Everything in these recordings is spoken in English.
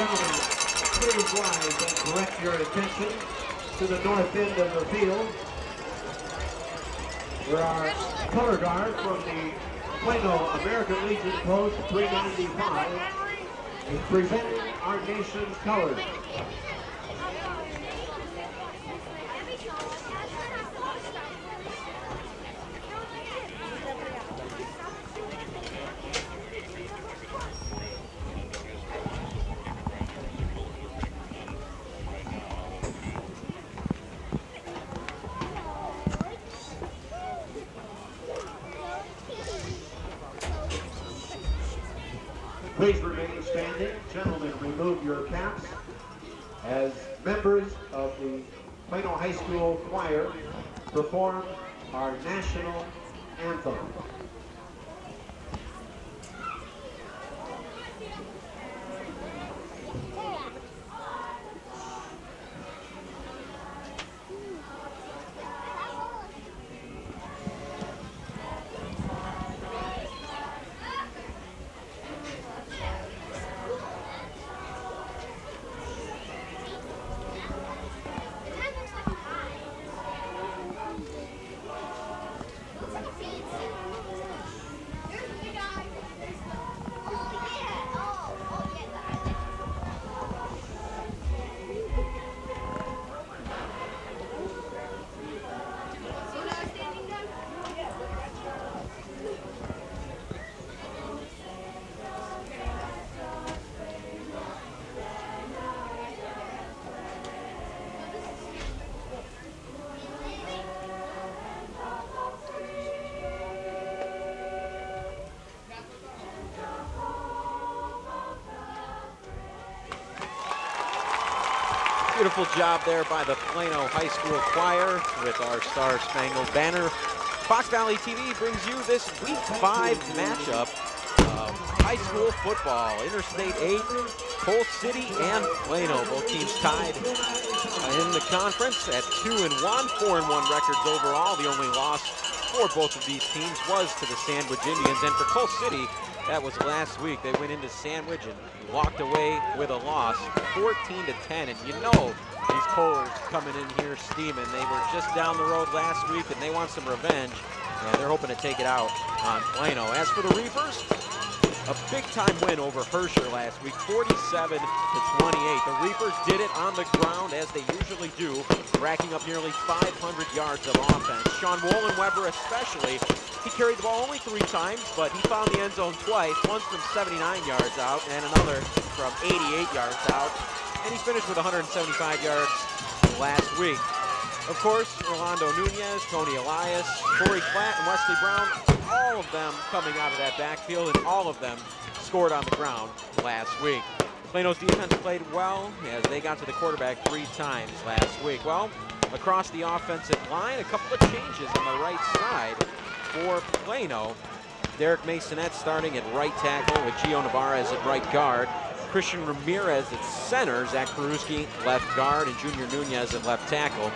Gentlemen, please rise and direct your attention to the north end of the field, where our color guard from the Plano American Legion Post 395 is presenting our nation's colors. Please remain standing. Gentlemen, remove your caps as members of the Plano High School Choir perform our national anthem. Beautiful job there by the Plano High School Choir with our Star Spangled Banner. Fox Valley TV brings you this Week 5 matchup of high school football. Interstate 8, Cole City and Plano. Both teams tied in the conference at 2-1, 4-1 records overall. The only loss for both of these teams was to the Sandwich Indians. And for Cole City, that was last week. They went into Sandwich and walked away with a loss, 14-10. And you know these Kohers coming in here steaming. They were just down the road last week and they want some revenge. And they're hoping to take it out on Plano. As for the Reapers, a big-time win over Herscher last week, 47-28. The Reapers did it on the ground as they usually do, racking up nearly 500 yards of offense. Sean Wollenweber especially, he carried the ball only 3 times, but he found the end zone twice, once from 79 yards out and another from 88 yards out. And he finished with 175 yards last week. Of course, Rolando Nunez, Tony Elias, Corey Platt, and Wesley Brown, all of them coming out of that backfield, and all of them scored on the ground last week. Plano's defense played well as they got to the quarterback 3 times last week. Well, across the offensive line, a couple of changes on the right side for Plano. Derek Masonette starting at right tackle with Gio Navarez at right guard. Christian Ramirez at center, Zach Peruski left guard, and Junior Nunez at left tackle.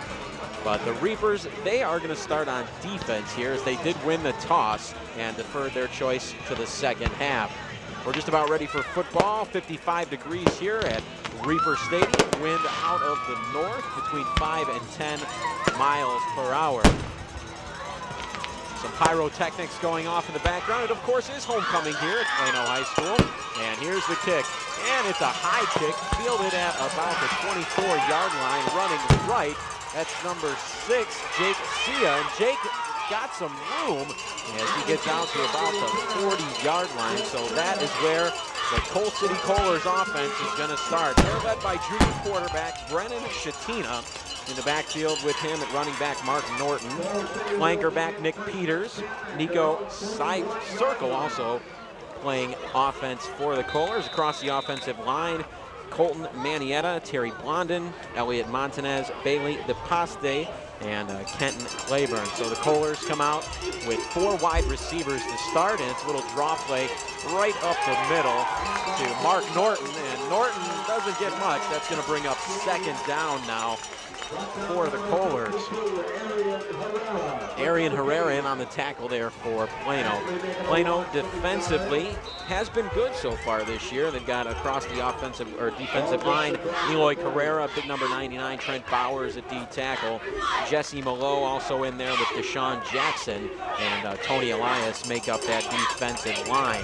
But the Reapers, they are going to start on defense here as they did win the toss and deferred their choice to the second half. We're just about ready for football. 55 degrees here at Reaper Stadium. Wind out of the north between 5 and 10 miles per hour. Some pyrotechnics going off in the background. It, of course, is homecoming here at Plano High School. And here's the kick. And it's a high kick, fielded at about the 24-yard line, running right. That's number 6, Jake Sia. And Jake got some room as he gets out to about the 40-yard line. So that is where the Cole City Kohler's offense is going to start. They're led by junior quarterback Brennan Shatina. In the backfield with him at running back Mark Norton. Flanker back Nick Peters. Nico Circle also playing offense for the Kohlers. Across the offensive line, Colton Manietta, Terry Blondin, Elliot Montanez, Bailey DePaste, and Kenton Claiborne. So the Kohlers come out with 4 wide receivers to start, and it's a little draw play right up the middle to Mark Norton. And Norton doesn't get much. That's going to bring up second down now for the Kohlers. Arian Herrera in on the tackle there for Plano. Plano defensively has been good so far this year. They've got across the offensive or defensive line, Eloy Carrera, big number 99, Trent Bowers at D tackle. Jesse Malo also in there with Deshaun Jackson, and Tony Elias make up that defensive line.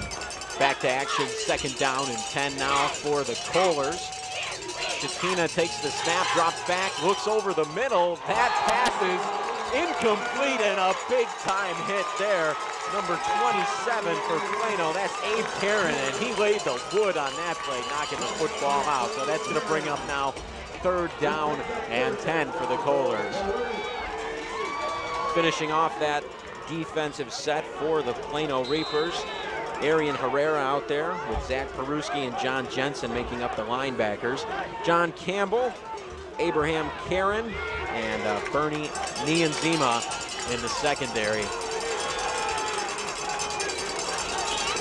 Back to action, 2nd down and 10 now for the Kohlers. Shatina takes the snap, drops back, looks over the middle. That pass is incomplete and a big-time hit there. Number 27 for Plano, that's Abe Karen, and he laid the wood on that play, knocking the football out. So that's going to bring up now 3rd down and 10 for the Kohlers. Finishing off that defensive set for the Plano Reapers, Arian Herrera out there with Zach Peruski and John Jensen making up the linebackers. John Campbell, Abraham Karen, and Bernie Nianzima in the secondary.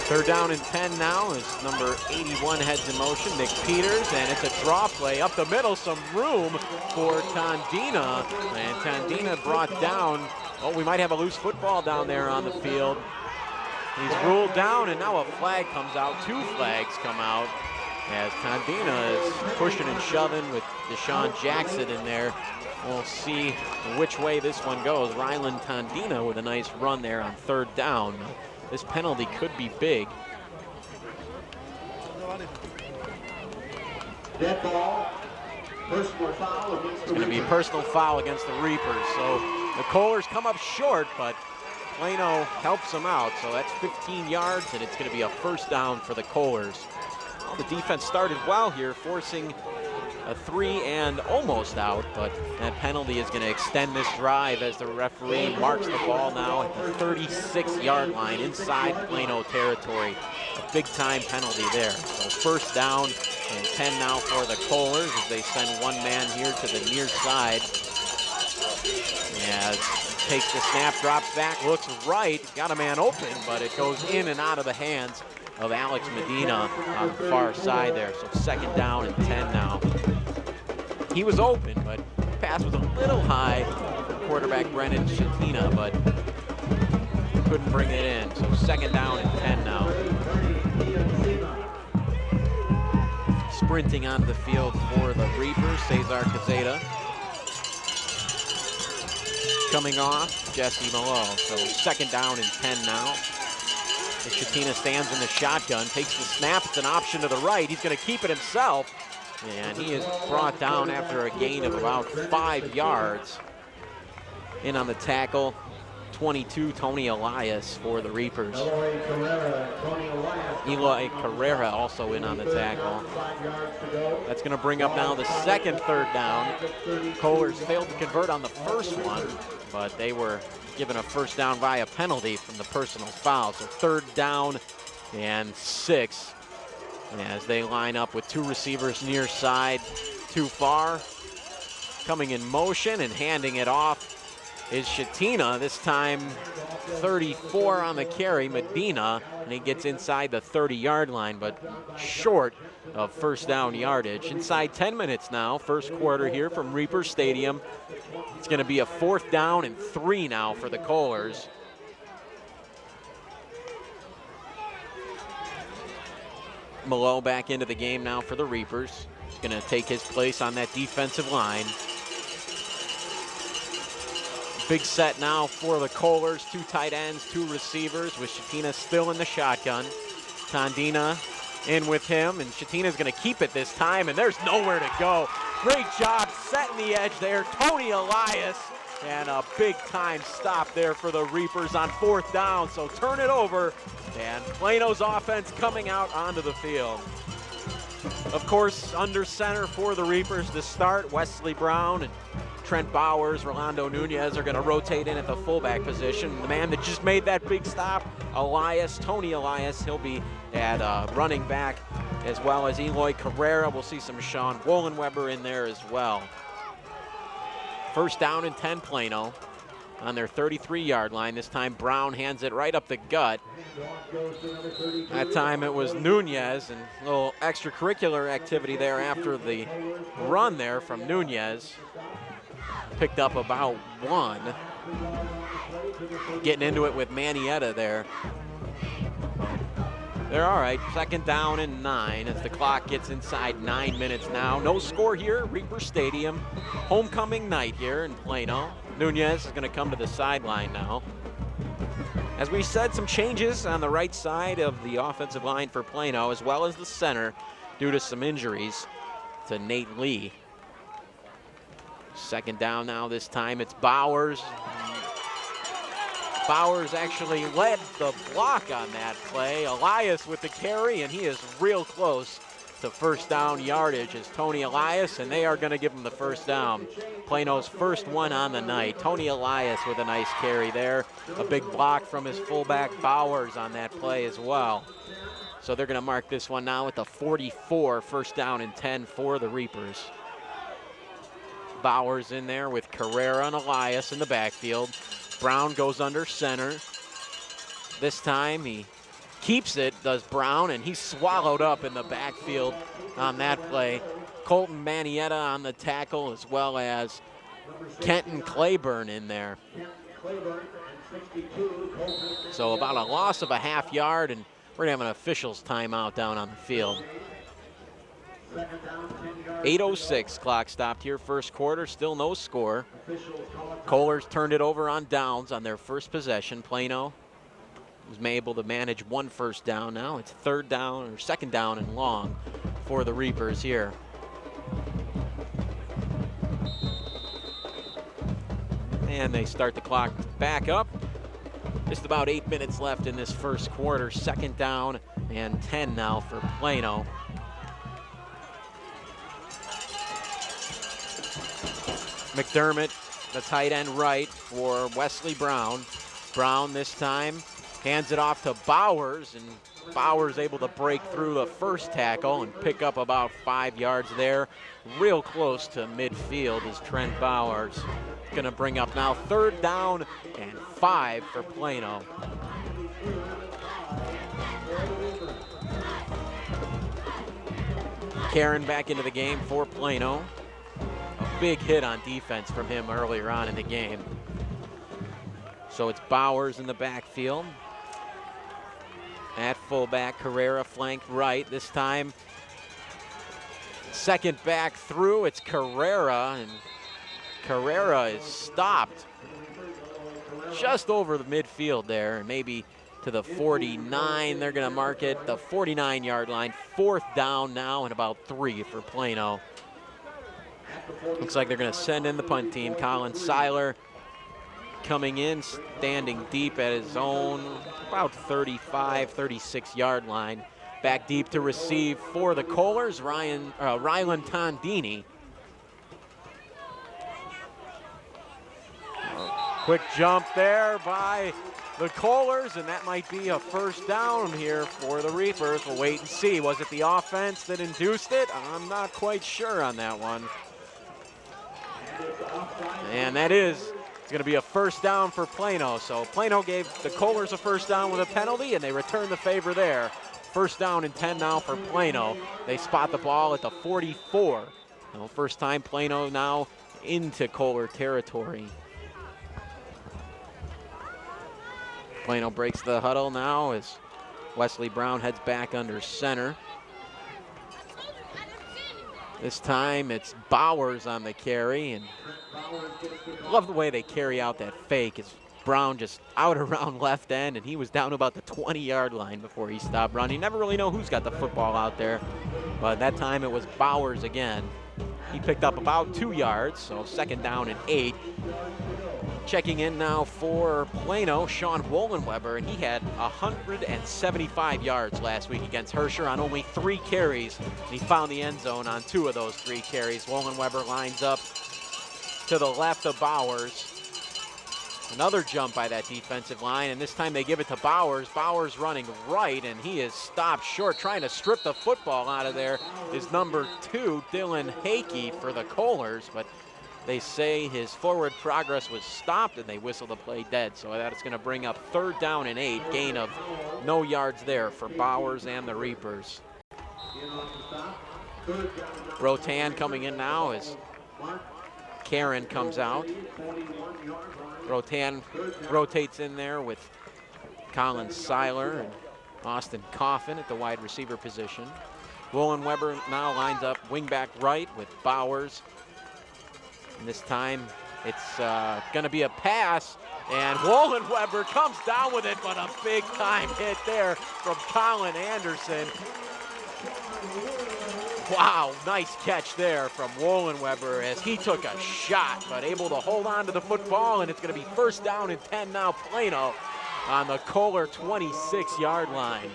3rd down and 10 now as number 81 heads in motion, Nick Peters, and it's a draw play up the middle, some room for Tandina, and Tandina brought down, oh, we might have a loose football down there on the field. He's ruled down, and now a flag comes out. 2 flags come out as Tandina is pushing and shoving with Deshaun Jackson in there. We'll see which way this one goes. Ryland Tandina with a nice run there on 3rd down. This penalty could be big. Dead ball, personal foul against It's going to be a personal foul against the Reapers. So the Kohlers come up short, but Plano helps them out. So that's 15 yards, and it's going to be a 1st down for the Kohlers. Well, the defense started well here, forcing a 3 and almost out, but that penalty is going to extend this drive as the referee marks the ball now at the 36-yard line inside Plano territory. A big-time penalty there. So 1st down and 10 now for the Kohlers as they send one man here to the near side. As takes the snap, drops back, looks right, got a man open, but it goes in and out of the hands of Alex Medina on the far side there. So 2nd down and 10 now. He was open, but pass was a little high for quarterback Brennan Shatina, but couldn't bring it in. So 2nd down and 10 now. Sprinting onto the field for the Reapers, Cesar Cazeta. Coming off, Jesse Malo. So 2nd down and 10 now. As Shatina stands in the shotgun, takes the snap, it's an option to the right. He's going to keep it himself. And he is brought down after a gain of about 5 yards. In on the tackle, 22, Tony Elias for the Reapers. Eloy Carrera also in on the tackle. That's going to bring up now the 2nd 3rd down. Kohlers failed to convert on the first one, but they were given a 1st down via penalty from the personal foul. So 3rd down and 6. As they line up with 2 receivers near side, too far. Coming in motion and handing it off is Shatina, this time 34 on the carry, Medina, and he gets inside the 30-yard line, but short of 1st down yardage. Inside 10 minutes now, 1st quarter here from Reaper Stadium. It's going to be a 4th down and 3 now for the Kohlers. Malo back into the game now for the Reapers. He's going to take his place on that defensive line. Big set now for the Kohlers. 2 tight ends, 2 receivers, with Shatina still in the shotgun. Tandina in with him, and Shatina's going to keep it this time, and there's nowhere to go. Great job setting the edge there. Tony Elias, and a big-time stop there for the Reapers on 4th down. So turn it over, and Plano's offense coming out onto the field. Of course, under center for the Reapers to start, Wesley Brown and Trent Bowers, Rolando Nunez are going to rotate in at the fullback position. The man that just made that big stop, Elias, Tony Elias, he'll be at running back, as well as Eloy Carrera. We'll see some Sean Wollenweber in there as well. 1st down and 10 Plano on their 33-yard line. This time Brown hands it right up the gut. That time it was Nunez, and a little extracurricular activity there after the run there from Nunez. picked up about 1. Getting into it with Manietta there. They're all right, 2nd down and 9 as the clock gets inside 9 minutes now. No score here at Reaper Stadium. Homecoming night here in Plano. Nunez is gonna come to the sideline now. As we said, some changes on the right side of the offensive line for Plano, as well as the center, due to some injuries to Nate Lee. 2nd down now. This time it's Bowers. Bowers actually led the block on that play. Elias with the carry, and he is real close to 1st down yardage as Tony Elias, and they are going to give him the 1st down. Plano's first one on the night. Tony Elias with a nice carry there. A big block from his fullback Bowers on that play as well. So they're going to mark this one now at the 44, 1st down and 10 for the Reapers. Bowers in there with Carrera and Elias in the backfield. Brown goes under center. This time he keeps it, does Brown, and he's swallowed up in the backfield on that play. Colton Manietta on the tackle, as well as Kenton Claiborne in there. So about a loss of a half yard, and we're gonna have an officials timeout down on the field. 8:06 clock stopped here, 1st quarter, still no score. Kohlers turned it over on downs on their first possession. Plano was able to manage 1 1st down. Now it's 3rd down or 2nd down and long for the Reapers here. And they start the clock back up. Just about 8 minutes left in this 1st quarter. 2nd down and 10 now for Plano. McDermott, the tight end right for Wesley Brown. Brown this time hands it off to Bowers, and Bowers able to break through the 1st tackle and pick up about 5 yards there. Real close to midfield is Trent Bowers. Gonna bring up now 3rd down and 5 for Plano. Karen back into the game for Plano. A big hit on defense from him earlier on in the game. So it's Bowers in the backfield. At fullback, Carrera flanked right. This time, 2nd back through, it's Carrera, and Carrera is stopped just over the midfield there, and maybe to the 49. They're gonna mark it the 49-yard line. 4th down now and about 3 for Plano. Looks like they're gonna send in the punt team. Colin Seiler coming in, standing deep at his own about 35, 36-yard line. Back deep to receive for the Kohlers, Rylan Tondini. Quick jump there by the Kohlers, and that might be a 1st down here for the Reapers. We'll wait and see. Was it the offense that induced it? I'm not quite sure on that one. And that is, it's going to be a 1st down for Plano. So Plano gave the Kohlers a 1st down with a penalty, and they returned the favor there. 1st down and 10 now for Plano. They spot the ball at the 44. Well, 1st time Plano now into Kohler territory. Plano breaks the huddle now as Wesley Brown heads back under center. This time it's Bowers on the carry, and I love the way they carry out that fake. It's Brown just out around left end, and he was down about the 20-yard line before he stopped running. You never really know who's got the football out there, but that time it was Bowers again. He picked up about 2 yards, so 2nd down and 8. Checking in now for Plano, Sean Wollenweber, and he had 175 yards last week against Herscher on only 3 carries. And he found the end zone on 2 of those 3 carries. Wollenweber lines up to the left of Bowers. Another jump by that defensive line, and this time they give it to Bowers. Bowers running right, and he is stopped short. Trying to strip the football out of there is number 2, Dylan Hakey for the Kohlers, but they say his forward progress was stopped, and they whistle the play dead. So that's going to bring up 3rd down and 8, gain of no yards there for Bowers and the Reapers. Rotan coming in now is Karen comes out. Rotan rotates in there with Colin Seiler and Austin Coffin at the wide receiver position. Wollenweber now lines up wingback right with Bowers. And this time it's going to be a pass, and Wollenweber comes down with it, but a big time hit there from Colin Anderson. Wow, nice catch there from Wollenweber as he took a shot, but able to hold on to the football, and it's going to be first down and 10 now, Plano on the Kohler 26-yard line.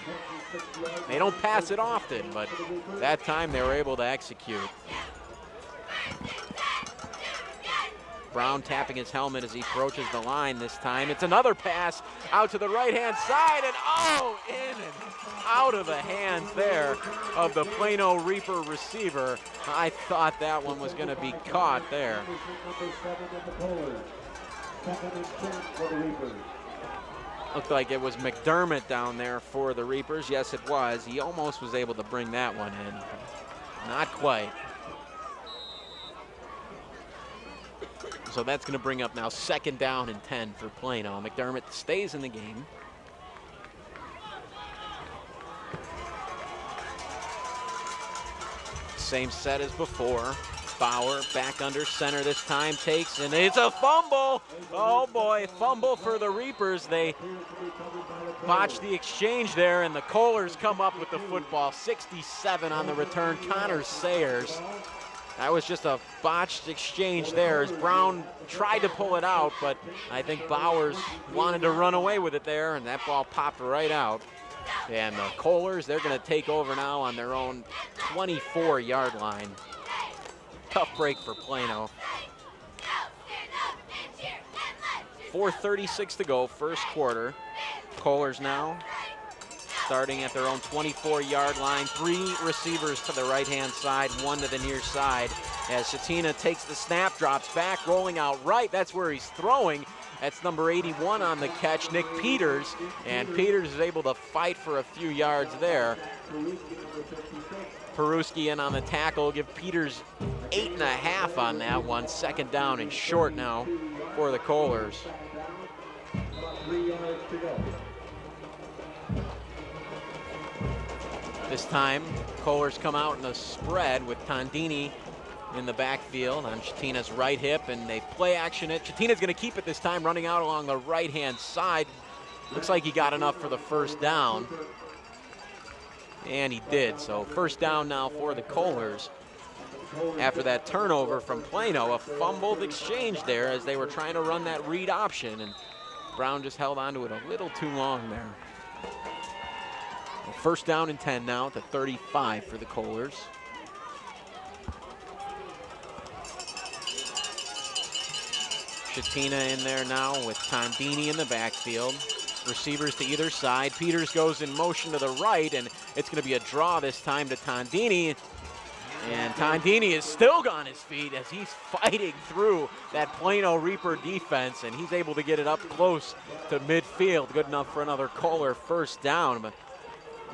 They don't pass it often, but that time they were able to execute. Brown tapping his helmet as he approaches the line this time. It's another pass out to the right-hand side, and oh, in and out of the hands there of the Plano Reaper receiver. I thought that one was going to be caught there. Looked like it was McDermott down there for the Reapers. Yes, it was. He almost was able to bring that one in. Not quite. So that's going to bring up now second down and 10 for Plano. McDermott stays in the game. Same set as before. Bauer back under center this time, takes, and it's a fumble. Oh boy, fumble for the Reapers. They botched the exchange there, and the Kohlers come up with the football. 67 on the return, Connor Sayers. That was just a botched exchange there as Brown tried to pull it out, but I think Bowers wanted to run away with it there, and that ball popped right out. And the Kohlers, they're going to take over now on their own 24-yard line. Tough break for Plano. 4:36 to go, first quarter. Kohlers now starting at their own 24-yard line. 3 receivers to the right-hand side, 1 to the near side. As Shatina takes the snap, drops back, rolling out right. That's where he's throwing. That's number 81 on the catch, Nick Peters. And Peters is able to fight for a few yards there. Peruski in on the tackle, give Peters 8.5 on that one. Second down and short now for the Kohlers. This time, Kohlers come out in a spread with Tondini in the backfield on Shatina's right hip, and they play action it. Shatina's going to keep it this time, running out along the right-hand side. Looks like he got enough for the first down. And he did, so first down now for the Kohlers. After that turnover from Plano, a fumbled exchange there as they were trying to run that read option, and Brown just held on to it a little too long there. Well, first down and 10 now at the 35 for the Kohlers. Shatina in there now with Tondini in the backfield. Receivers to either side. Peters goes in motion to the right, and it's going to be a draw this time to Tondini. And Tondini is still on his feet as he's fighting through that Plano Reaper defense, and he's able to get it up close to midfield. Good enough for another Kohler first down. But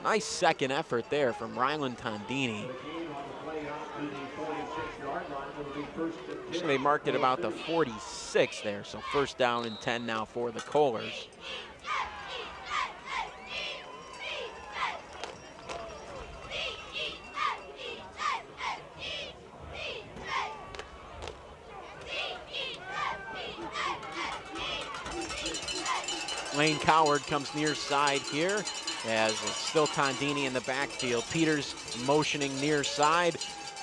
nice second effort there from Ryland Tondini. So they marked it about the 46 there, so first down and 10 now for the Kohlers. Lane Coward comes near side here as it's still Tondini in the backfield. Peters motioning near side.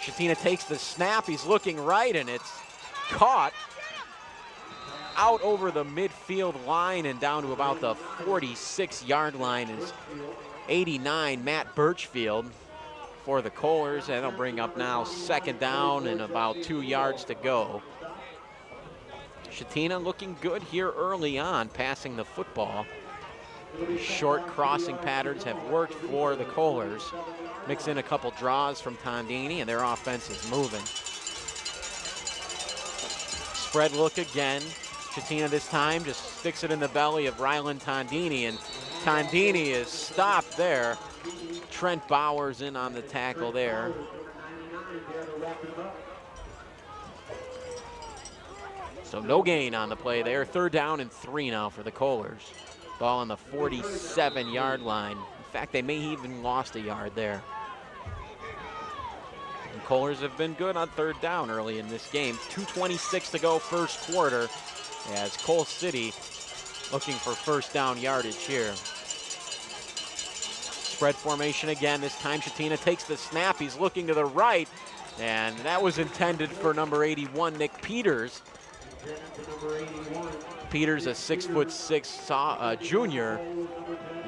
Shatina takes the snap. He's looking right, and it's caught out over the midfield line and down to about the 46-yard line is 89, Matt Birchfield for the Kohlers. And that'll bring up now second down and about 2 yards to go. Shatina looking good here early on, passing the football. Short crossing patterns have worked for the Kohlers. Mix in a couple draws from Tondini, and their offense is moving. Spread look again. Shatina this time just sticks it in the belly of Ryland Tondini, and Tondini is stopped there. Trent Bowers in on the tackle there. So no gain on the play there. 3rd down and 3 now for the Kohlers. Ball on the 47-yard line. In fact, they may even lost a yard there. And Kohlers have been good on 3rd down early in this game. 2:26 to go, 1st quarter, as Cole City looking for 1st down yardage here. Spread formation again. This time Shatina takes the snap. He's looking to the right, and that was intended for number 81, Nick Peters. Peters, a 6'6" junior,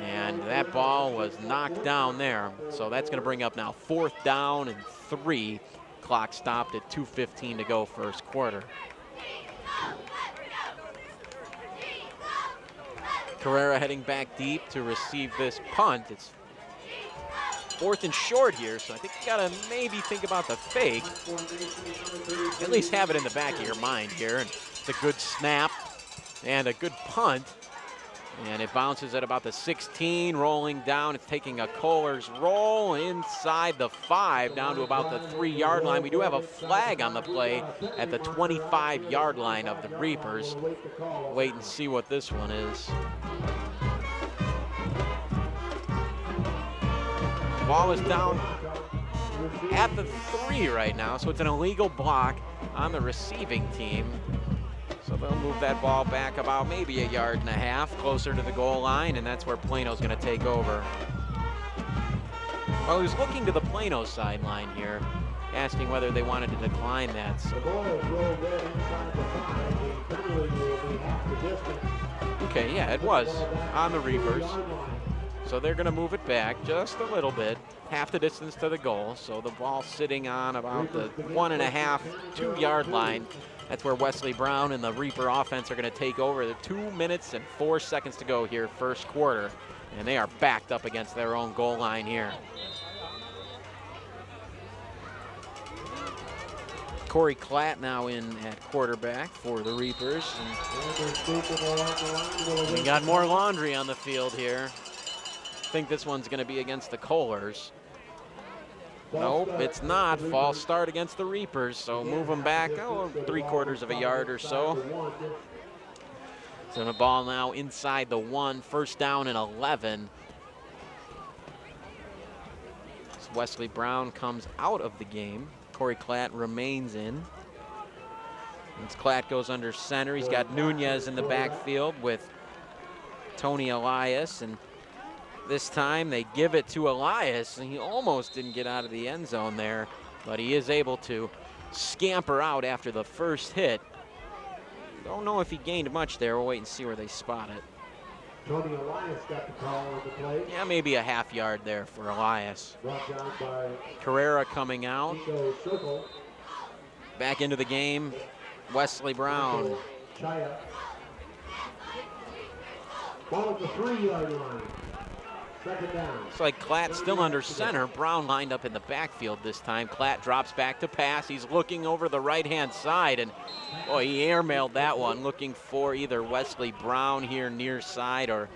and that ball was knocked down there. So that's going to bring up now 4th down and 3. Clock stopped at 2:15 to go, 1st quarter. Carrera heading back deep to receive this punt. It's 4th and short here, so I think you gotta maybe think about the fake. At least have it in the back of your mind here. And it's a good snap and a good punt. And it bounces at about the 16, rolling down. It's taking a Kohlers roll inside the 5, down to about the 3-yard line. We do have a flag on the play at the 25-yard line of the Reapers. Wait and see what this one is. Ball is down at the 3 right now, so it's an illegal block on the receiving team. So they'll move that ball back about maybe a yard and a half closer to the goal line, and that's where Plano's going to take over. Well, he was looking to the Plano sideline here, asking whether they wanted to decline that. So. Okay, yeah, it was on the Reapers. So they're going to move it back just a little bit, half the distance to the goal. So the ball sitting on about the 1.5, 2-yard line. That's where Wesley Brown and the Reaper offense are going to take over. The 2 minutes and 4 seconds to go here, 1st quarter. And they are backed up against their own goal line here. Corey Klatt now in at quarterback for the Reapers. And we got more laundry on the field here. I think this one's going to be against the Kohlers. Nope, it's not. False start against the Reapers, so move them back 3/4 of a yard or so. So the ball now inside the 1, 1st down and 11. So Wesley Brown comes out of the game. Corey Klatt remains in. As Klatt goes under center, he's got Nunez in the backfield with Tony Elias, and this time they give it to Elias, and he almost didn't get out of the end zone there, but he is able to scamper out after the first hit. Don't know if he gained much there. We'll wait and see where they spot it. Tony Elias got the call on the play. Yeah, maybe a half yard there for Elias. Carrera coming out. Back into the game, Wesley Brown. Ball at the 3-yard line. It's like Klatt still under center. Brown lined up in the backfield this time. Klatt drops back to pass. He's looking over the right-hand side, and boy, he airmailed that one, looking for either Wesley Brown here near side or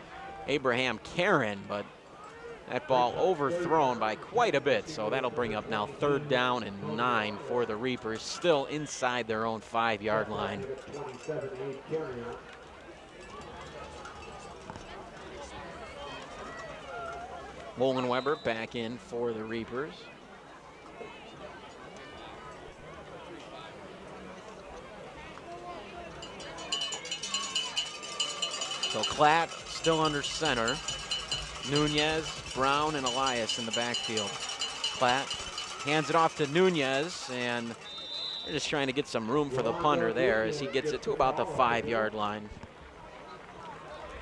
Abraham Karen, but that ball overthrown by quite a bit, so that'll bring up now 3rd down and 9 for the Reapers, still inside their own 5-yard line. Wolin Weber back in for the Reapers. So Klatt still under center. Nunez, Brown, and Elias in the backfield. Klatt hands it off to Nunez, and they're just trying to get some room for the punter there as he gets it to about the 5-yard line.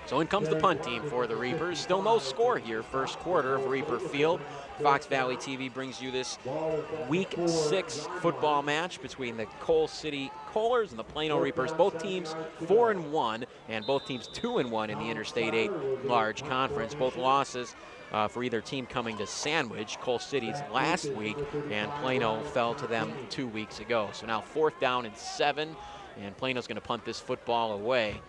So in comes the punt team for the Reapers. Still no score here, 1st quarter of Reaper Field. Fox Valley TV brings you this Week 6 football match between the Cole City Kohlers and the Plano Reapers. Both teams 4-1, and both teams 2-1 in the Interstate 8 Large Conference. Both losses for either team coming to Sandwich. Cole City's last week, and Plano fell to them 2 weeks ago. So now 4th down and 7, and Plano's going to punt this football away.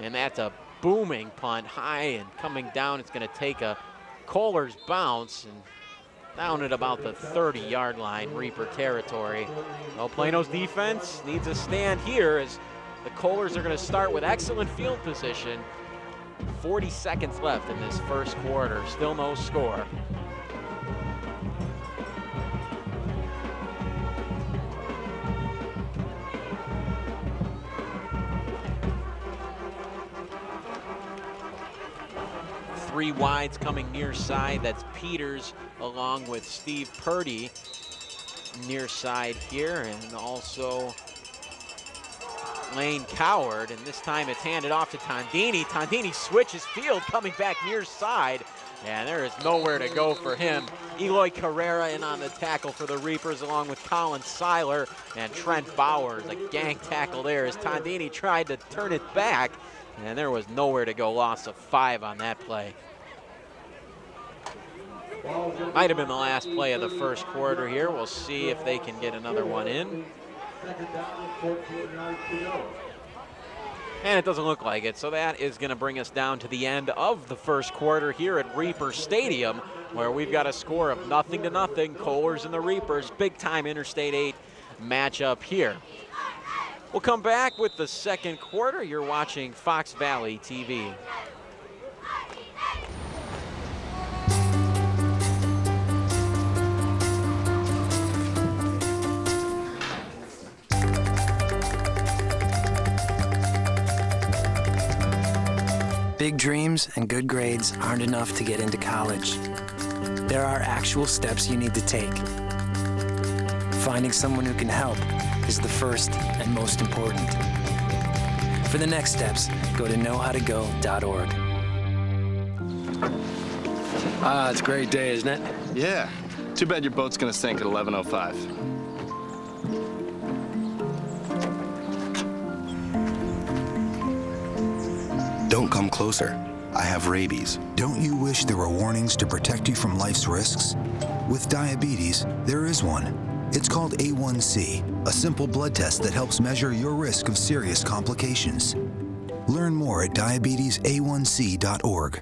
And that's a booming punt, high and coming down. It's going to take a Kohlers bounce and down at about the 30-yard line, Reaper territory. Well, Plano's defense needs a stand here as The Kohlers are going to start with excellent field position. 40 seconds left in this first quarter. Still no score. Three wides coming near side. That's Peters along with Steve Purdy near side here, and also Lane Coward, and this time it's handed off to Tondini. Tondini switches field, coming back near side, and there is nowhere to go for him. Eloy Carrera in on the tackle for the Reapers, along with Colin Seiler and Trent Bowers. A gang tackle there as Tondini tried to turn it back, and there was nowhere to go. Loss of 5 on that play. Might have been the last play of the first quarter here. We'll see if they can get another one in. And it doesn't look like it, so that is going to bring us down to the end of the first quarter here at Reaper Stadium, where we've got a score of 0-0. Kohlers and the Reapers, big-time Interstate 8 matchup here. We'll come back with the second quarter. You're watching Fox Valley TV. Big dreams and good grades aren't enough to get into college. There are actual steps you need to take. Finding someone who can help is the first and most important. For the next steps, go to knowhowtogo.org. It's a great day, isn't it? Yeah. Too bad your boat's gonna sink at 11:05. Don't come closer. I have rabies. Don't you wish there were warnings to protect you from life's risks? With diabetes, there is one. It's called A1C, a simple blood test that helps measure your risk of serious complications. Learn more at diabetesa1c.org.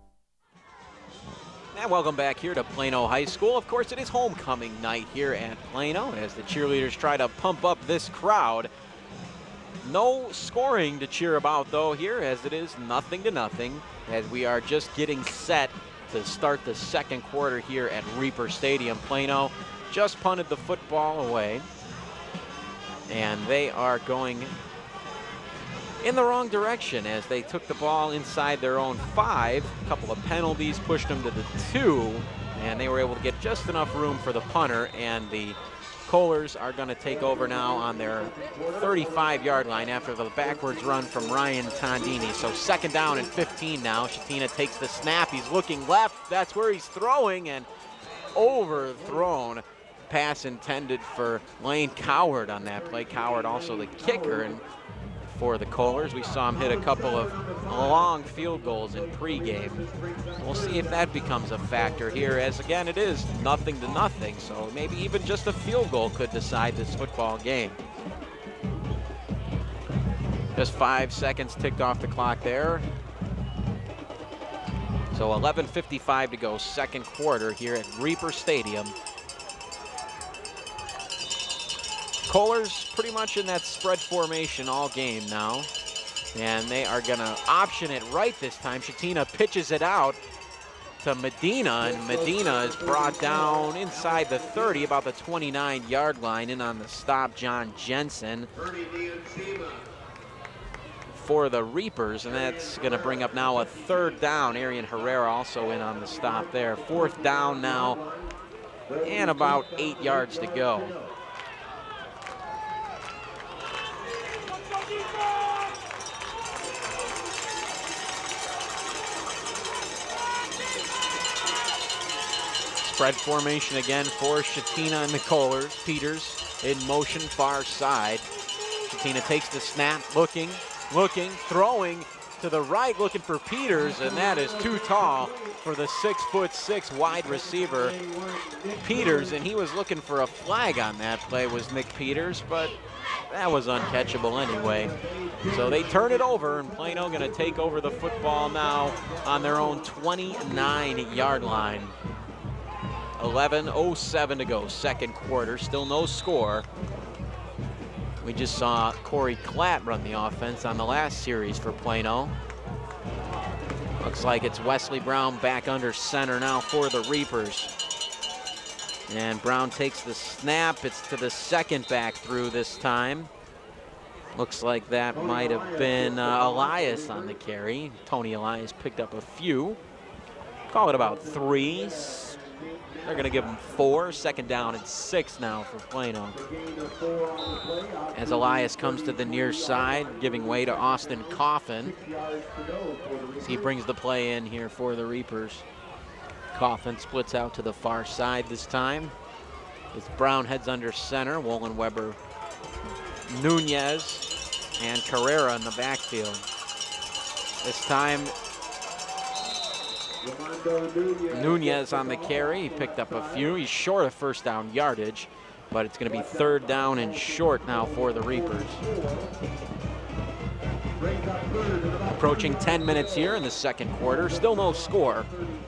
And welcome back here to Plano High School. Of course, it is homecoming night here at Plano as the cheerleaders try to pump up this crowd. No scoring to cheer about, though, here, as it is 0-0, as we are just getting set to start the second quarter here at Reaper Stadium. Plano just punted the football away, and they are going in the wrong direction as they took the ball inside their own 5. A couple of penalties pushed them to the 2, and they were able to get just enough room for the punter, and the Kohlers are going to take over now on their 35-yard line after the backwards run from Ryan Tondini. So 2nd down and 15 now. Shatina takes the snap. He's looking left. That's where he's throwing, and overthrown. Pass intended for Lane Coward on that play. Coward also the kicker, and for the Kohlers, we saw him hit a couple of long field goals in pregame. We'll see if that becomes a factor here, as again it is 0-0, so maybe even just a field goal could decide this football game. Just 5 seconds ticked off the clock there. So 11:55 to go, second quarter here at Reaper Stadium. Kohlers pretty much in that spread formation all game now, and they are going to option it right this time. Shatina pitches it out to Medina, and Medina is brought down inside the 30, about the 29-yard line. In on the stop, John Jensen for the Reapers, and that's going to bring up now a 3rd down. Arian Herrera also in on the stop there. 4th down now, and about 8 yards to go. Spread formation again for Shatina and the Kohlers. Peters in motion far side. Shatina takes the snap, looking, throwing to the right, looking for Peters, and that is too tall for the 6'6" wide receiver Peters, and he was looking for a flag on that play, was Nick Peters, but that was uncatchable anyway. So they turn it over, and Plano going to take over the football now on their own 29-yard line. 11:07 to go, second quarter, still no score. We just saw Corey Klatt run the offense on the last series for Plano. Looks like it's Wesley Brown back under center now for the Reapers. And Brown takes the snap. It's to the second back through this time. Looks like that might have been Elias on the carry. Tony Elias picked up a few. Call it about 3. They're going to give him 4. Second down and 6 now for Plano. As Elias comes to the near side, giving way to Austin Coffin. As he brings the play in here for the Reapers. Coffin splits out to the far side this time. As Brown heads under center, Wolin Weber, Nunez, and Carrera in the backfield. This time, Nunez on the carry. He picked up a few. He's short of first down yardage, but it's going to be third down and short now for the Reapers. Approaching 10 minutes here in the second quarter. Still no score.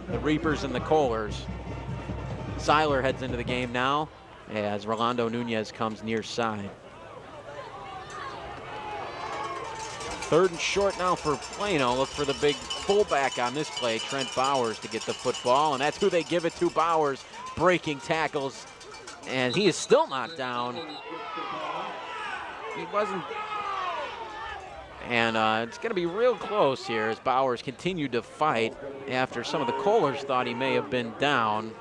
The Reapers and the Kohlers. Seiler heads into the game now as Rolando Nunez comes near side. Third and short now for Plano. Look for the big fullback on this play, Trent Bowers, to get the football, and that's who they give it to. Bowers breaking tackles, and he is still not down. He wasn't. And it's going to be real close here as Bowers continued to fight after some of the Kohlers thought he may have been down.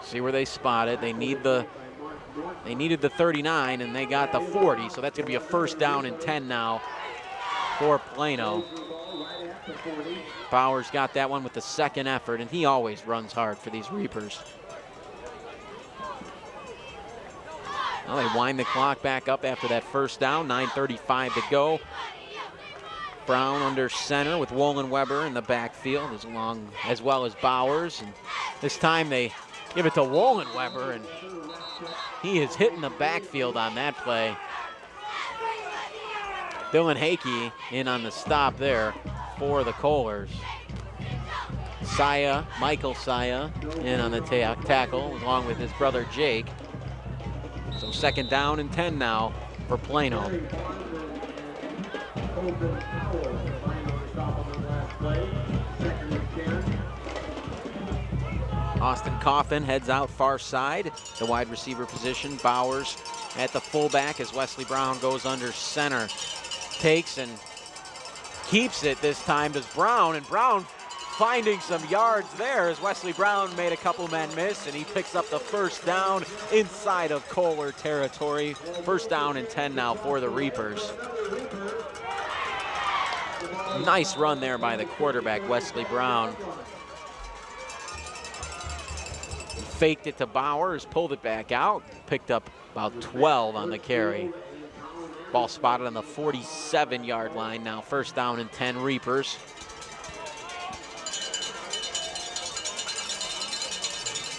See where they spot it. They needed the 39, and they got the 40, so that's going to be a first down and 10 now for Plano. Bowers got that one with the second effort, and he always runs hard for these Reapers. Well, they wind the clock back up after that first down, 9:35 to go. Brown under center with Wolin Weber in the backfield as well as Bowers. And this time they give it to Wolin Weber, and he is hitting the backfield on that play. Dylan Hakey in on the stop there for the Kohlers. Michael Saya in on the tackle along with his brother Jake. So second down and 10 now for Plano. Austin Coffin heads out far side, the wide receiver position. Bowers at the fullback as Wesley Brown goes under center. Takes and keeps it this time to Brown, and Brown finding some yards there as Wesley Brown made a couple men miss, and he picks up the first down inside of Kohler territory. First down and 10 now for the Reapers. Nice run there by the quarterback, Wesley Brown. Faked it to Bowers, pulled it back out, picked up about 12 on the carry. Ball spotted on the 47-yard line now. First down and 10 Reapers.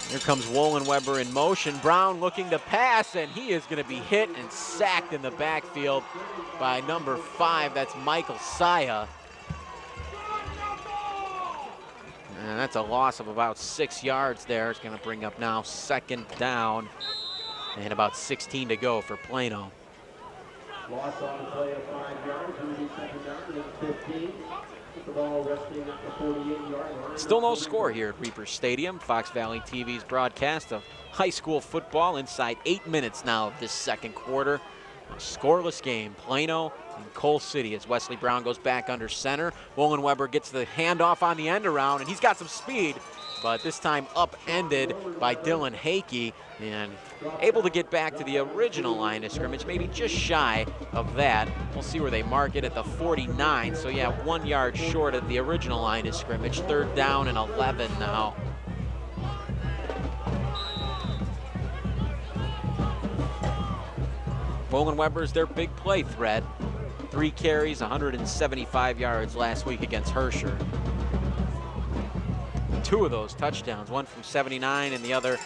Here comes Wolin Weber in motion. Brown looking to pass, and he is going to be hit and sacked in the backfield by number 5. That's Michael Saya. And that's a loss of about 6 yards there. It's going to bring up now second down and about 16 to go for Plano. Loss on the play of 5 yards. Second down and 15. The ball resting at the 48-yard line. Still no score here at Reapers Stadium. Fox Valley TV's broadcast of high school football inside 8 minutes now of this second quarter. A scoreless game, Plano and Coal City as Wesley Brown goes back under center. Wolin Weber gets the handoff on the end around, and he's got some speed, but this time upended by Dylan Hakey, and able to get back to the original line of scrimmage, maybe just shy of that. We'll see where they mark it at the 49, so yeah, 1 yard short of the original line of scrimmage. Third down and 11 now. Wolin Weber's their big play threat. 3 carries, 175 yards last week against Herscher. 2 of those touchdowns, one from 79 and the other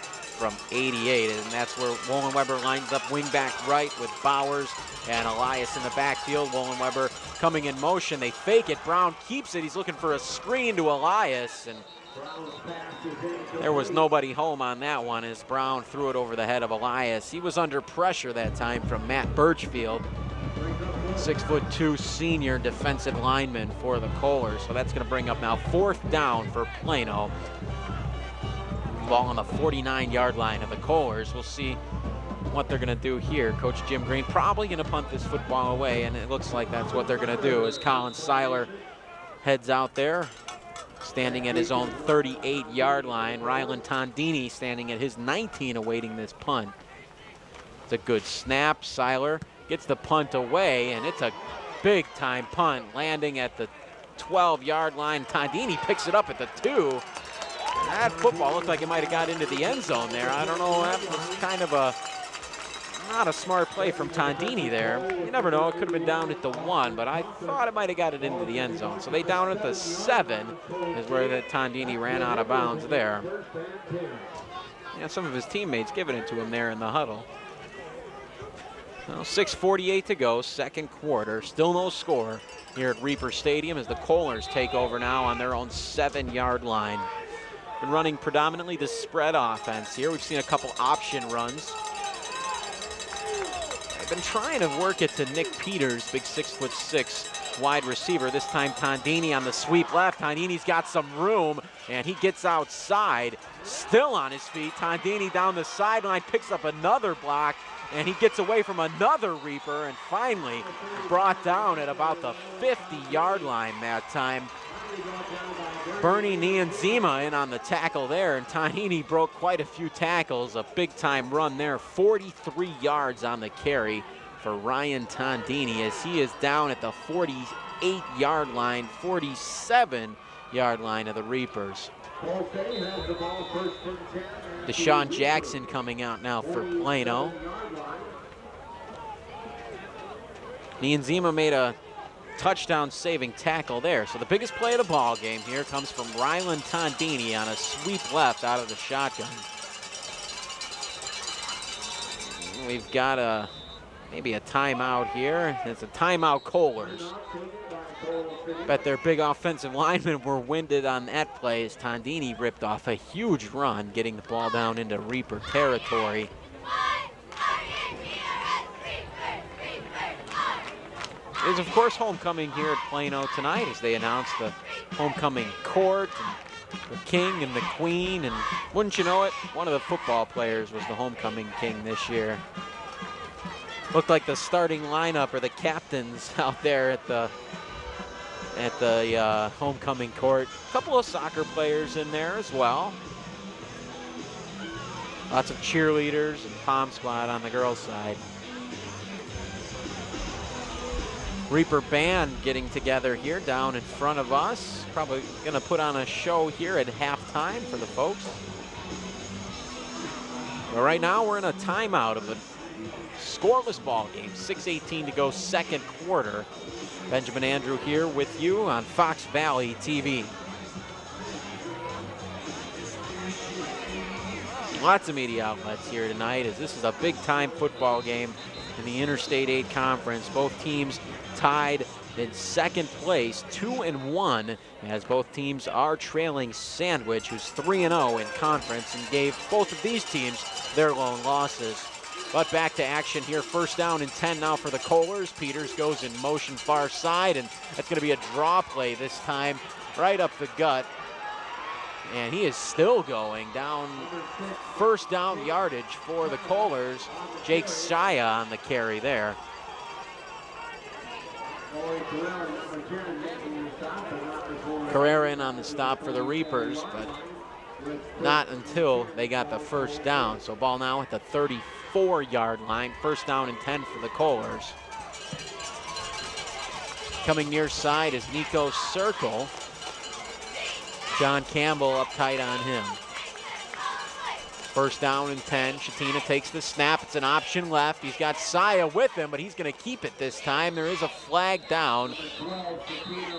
from 88, and that's where Wollenweber lines up wingback right with Bowers and Elias in the backfield. Wollenweber coming in motion. They fake it. Brown keeps it. He's looking for a screen to Elias, and there was nobody home on that one as Brown threw it over the head of Elias. He was under pressure that time from Matt Birchfield, 6'2" senior defensive lineman for the Kohlers. So that's going to bring up now 4th down for Plano. Ball on the 49-yard line of the Kohlers. We'll see what they're going to do here. Coach Jim Green probably going to punt this football away, and it looks like that's what they're going to do as Colin Seiler heads out there, standing at his own 38-yard line. Rylan Tondini standing at his 19, awaiting this punt. It's a good snap. Seiler gets the punt away, and it's a big-time punt, landing at the 12-yard line. Tondini picks it up at the 2. That football looked like it might have got into the end zone there. I don't know, that was kind of not a smart play from Tondini there. You never know, it could have been down at the 1, but I thought it might have got it into the end zone. So they down at the 7 is where that Tondini ran out of bounds there. Yeah, some of his teammates giving it to him there in the huddle. Well, 6:48 to go, second quarter. Still no score here at Reaper Stadium as the Kohlers take over now on their own 7-yard line. Been running predominantly the spread offense here. We've seen a couple option runs. I've been trying to work it to Nick Peters, big 6'6" wide receiver. This time Tondini on the sweep left. Tondini's got some room, and he gets outside, still on his feet. Tondini down the sideline, picks up another block, and he gets away from another Reaper, and finally brought down at about the 50-yard line that time. Bernie Nianzima in on the tackle there, and Tondini broke quite a few tackles. A big-time run there, 43 yards on the carry for Ryan Tondini as he is down at the 48-yard line, 47-yard line of the Reapers. Deshaun Jackson coming out now for Plano. Nianzima made a touchdown-saving tackle there. So the biggest play of the ball game here comes from Rylan Tondini on a sweep left out of the shotgun. We've got maybe a timeout here. It's a timeout Kohlers. Bet their big offensive linemen were winded on that play as Tondini ripped off a huge run, getting the ball down into Reaper territory. It is, of course, homecoming here at Plano tonight as they announce the homecoming court and the king and the queen. And wouldn't you know it, one of the football players was the homecoming king this year. Looked like the starting lineup or the captains out there at the homecoming court. A couple of soccer players in there as well. Lots of cheerleaders and pom squad on the girls' side. Reaper band getting together here down in front of us. Probably going to put on a show here at halftime for the folks. But right now we're in a timeout of a scoreless ball game. 6:18 to go, second quarter. Benjamin Andrew here with you on Fox Valley TV. Lots of media outlets here tonight as this is a big-time football game in the Interstate 8 Conference. Both teams tied in second place, 2-1, as both teams are trailing Sandwich, who's 3-0 in conference, and gave both of these teams their lone losses. But back to action here, first down and 10 now for the Kohlers. Peters goes in motion far side, and that's going to be a draw play this time, right up the gut. And he is still going down, first down yardage for the Kohlers. Jake Shia on the carry there. Carrera in on the stop for the Reapers, but not until they got the first down. So ball now at the 34-yard line, first down and 10 for the Kohlers. Coming near side is Nico Circle. John Campbell up tight on him. First down and 10. Shatina takes the snap. It's an option left. He's got Saya with him, but he's going to keep it this time. There is a flag down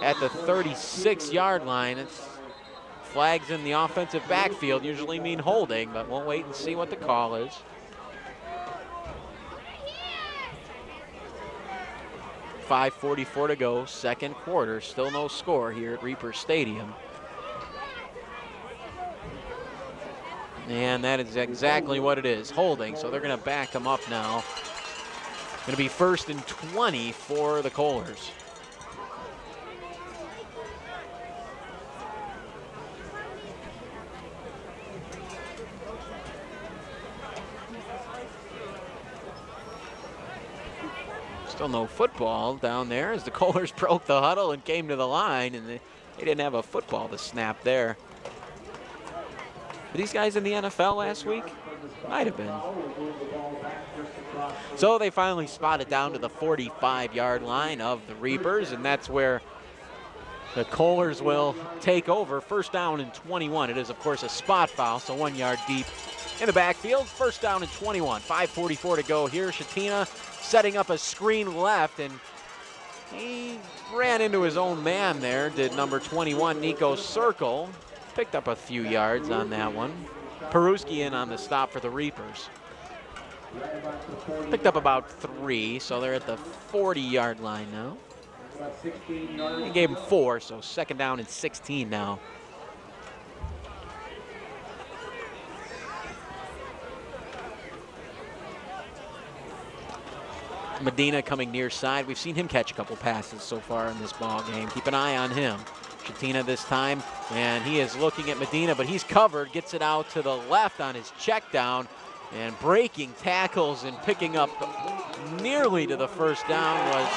at the 36-yard line. It's flags in the offensive backfield usually mean holding, but we'll wait and see what the call is. .5:44 to go, second quarter. Still no score here at Reaper Stadium. And that is exactly what it is, holding. So they're going to back them up now. Going to be 1st and 20 for the Kohlers. Still no football down there as the Kohlers broke the huddle and came to the line, and they didn't have a football to snap there. Were these guys in the NFL last week? Might have been. So they finally spot it down to the 45-yard line of the Reapers, and that's where the Kohlers will take over. 1st down and 21. It is, of course, a spot foul, so 1 yard deep in the backfield. 1st down and 21. 5:44 to go here. Shatina setting up a screen left, and he ran into his own man there, did number 21, Nico Circle. Picked up a few yards on that one. Peruski in on the stop for the Reapers. Picked up about 3, so they're at the 40-yard line now. He gave him 4, so 2nd down and 16 now. Medina coming near side. We've seen him catch a couple passes so far in this ball game. Keep an eye on him. Shatina this time, and he is looking at Medina, but he's covered, gets it out to the left on his check down, and breaking tackles and picking up nearly to the 1st down was,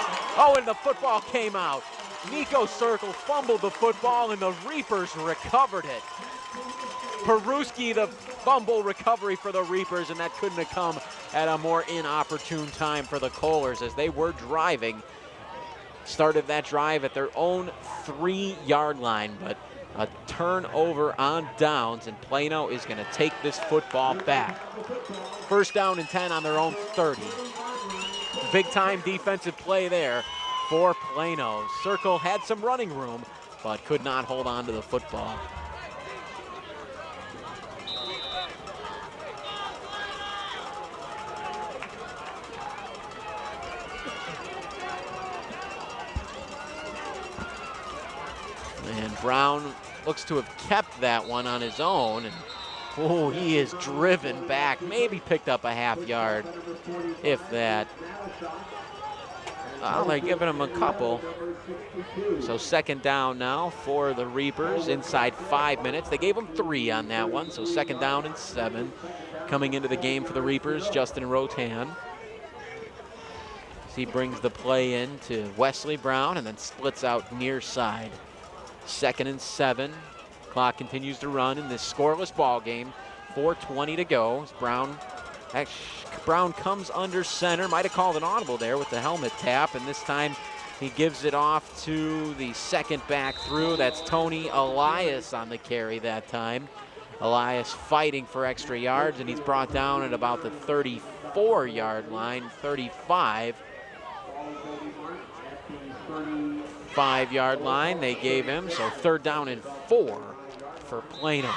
and the football came out. Nico Circle fumbled the football, and the Reapers recovered it. Peruski, the fumble recovery for the Reapers, and that couldn't have come at a more inopportune time for the Kohlers as they were driving. Started that drive at their own 3-yard line, but a turnover on downs, and Plano is going to take this football back. 1st down and 10 on their own 30. Big time defensive play there for Plano. Circle had some running room, but could not hold on to the football. And Brown looks to have kept that one on his own. And he is driven back. Maybe picked up a half yard, if that. They're giving him a couple. So 2nd down now for the Reapers inside 5 minutes. They gave him 3 on that one, so 2nd down and 7. Coming into the game for the Reapers, Justin Rotan. He brings the play in to Wesley Brown and then splits out near side. 2nd and 7. Clock continues to run in this scoreless ball game. 4:20 to go. Brown comes under center. Might have called an audible there with the helmet tap, and this time he gives it off to the 2nd back through. That's Tony Elias on the carry that time. Elias fighting for extra yards, and he's brought down at about the 34-yard line, 35. 5-yard line they gave him, so 3rd down and 4 for Plano.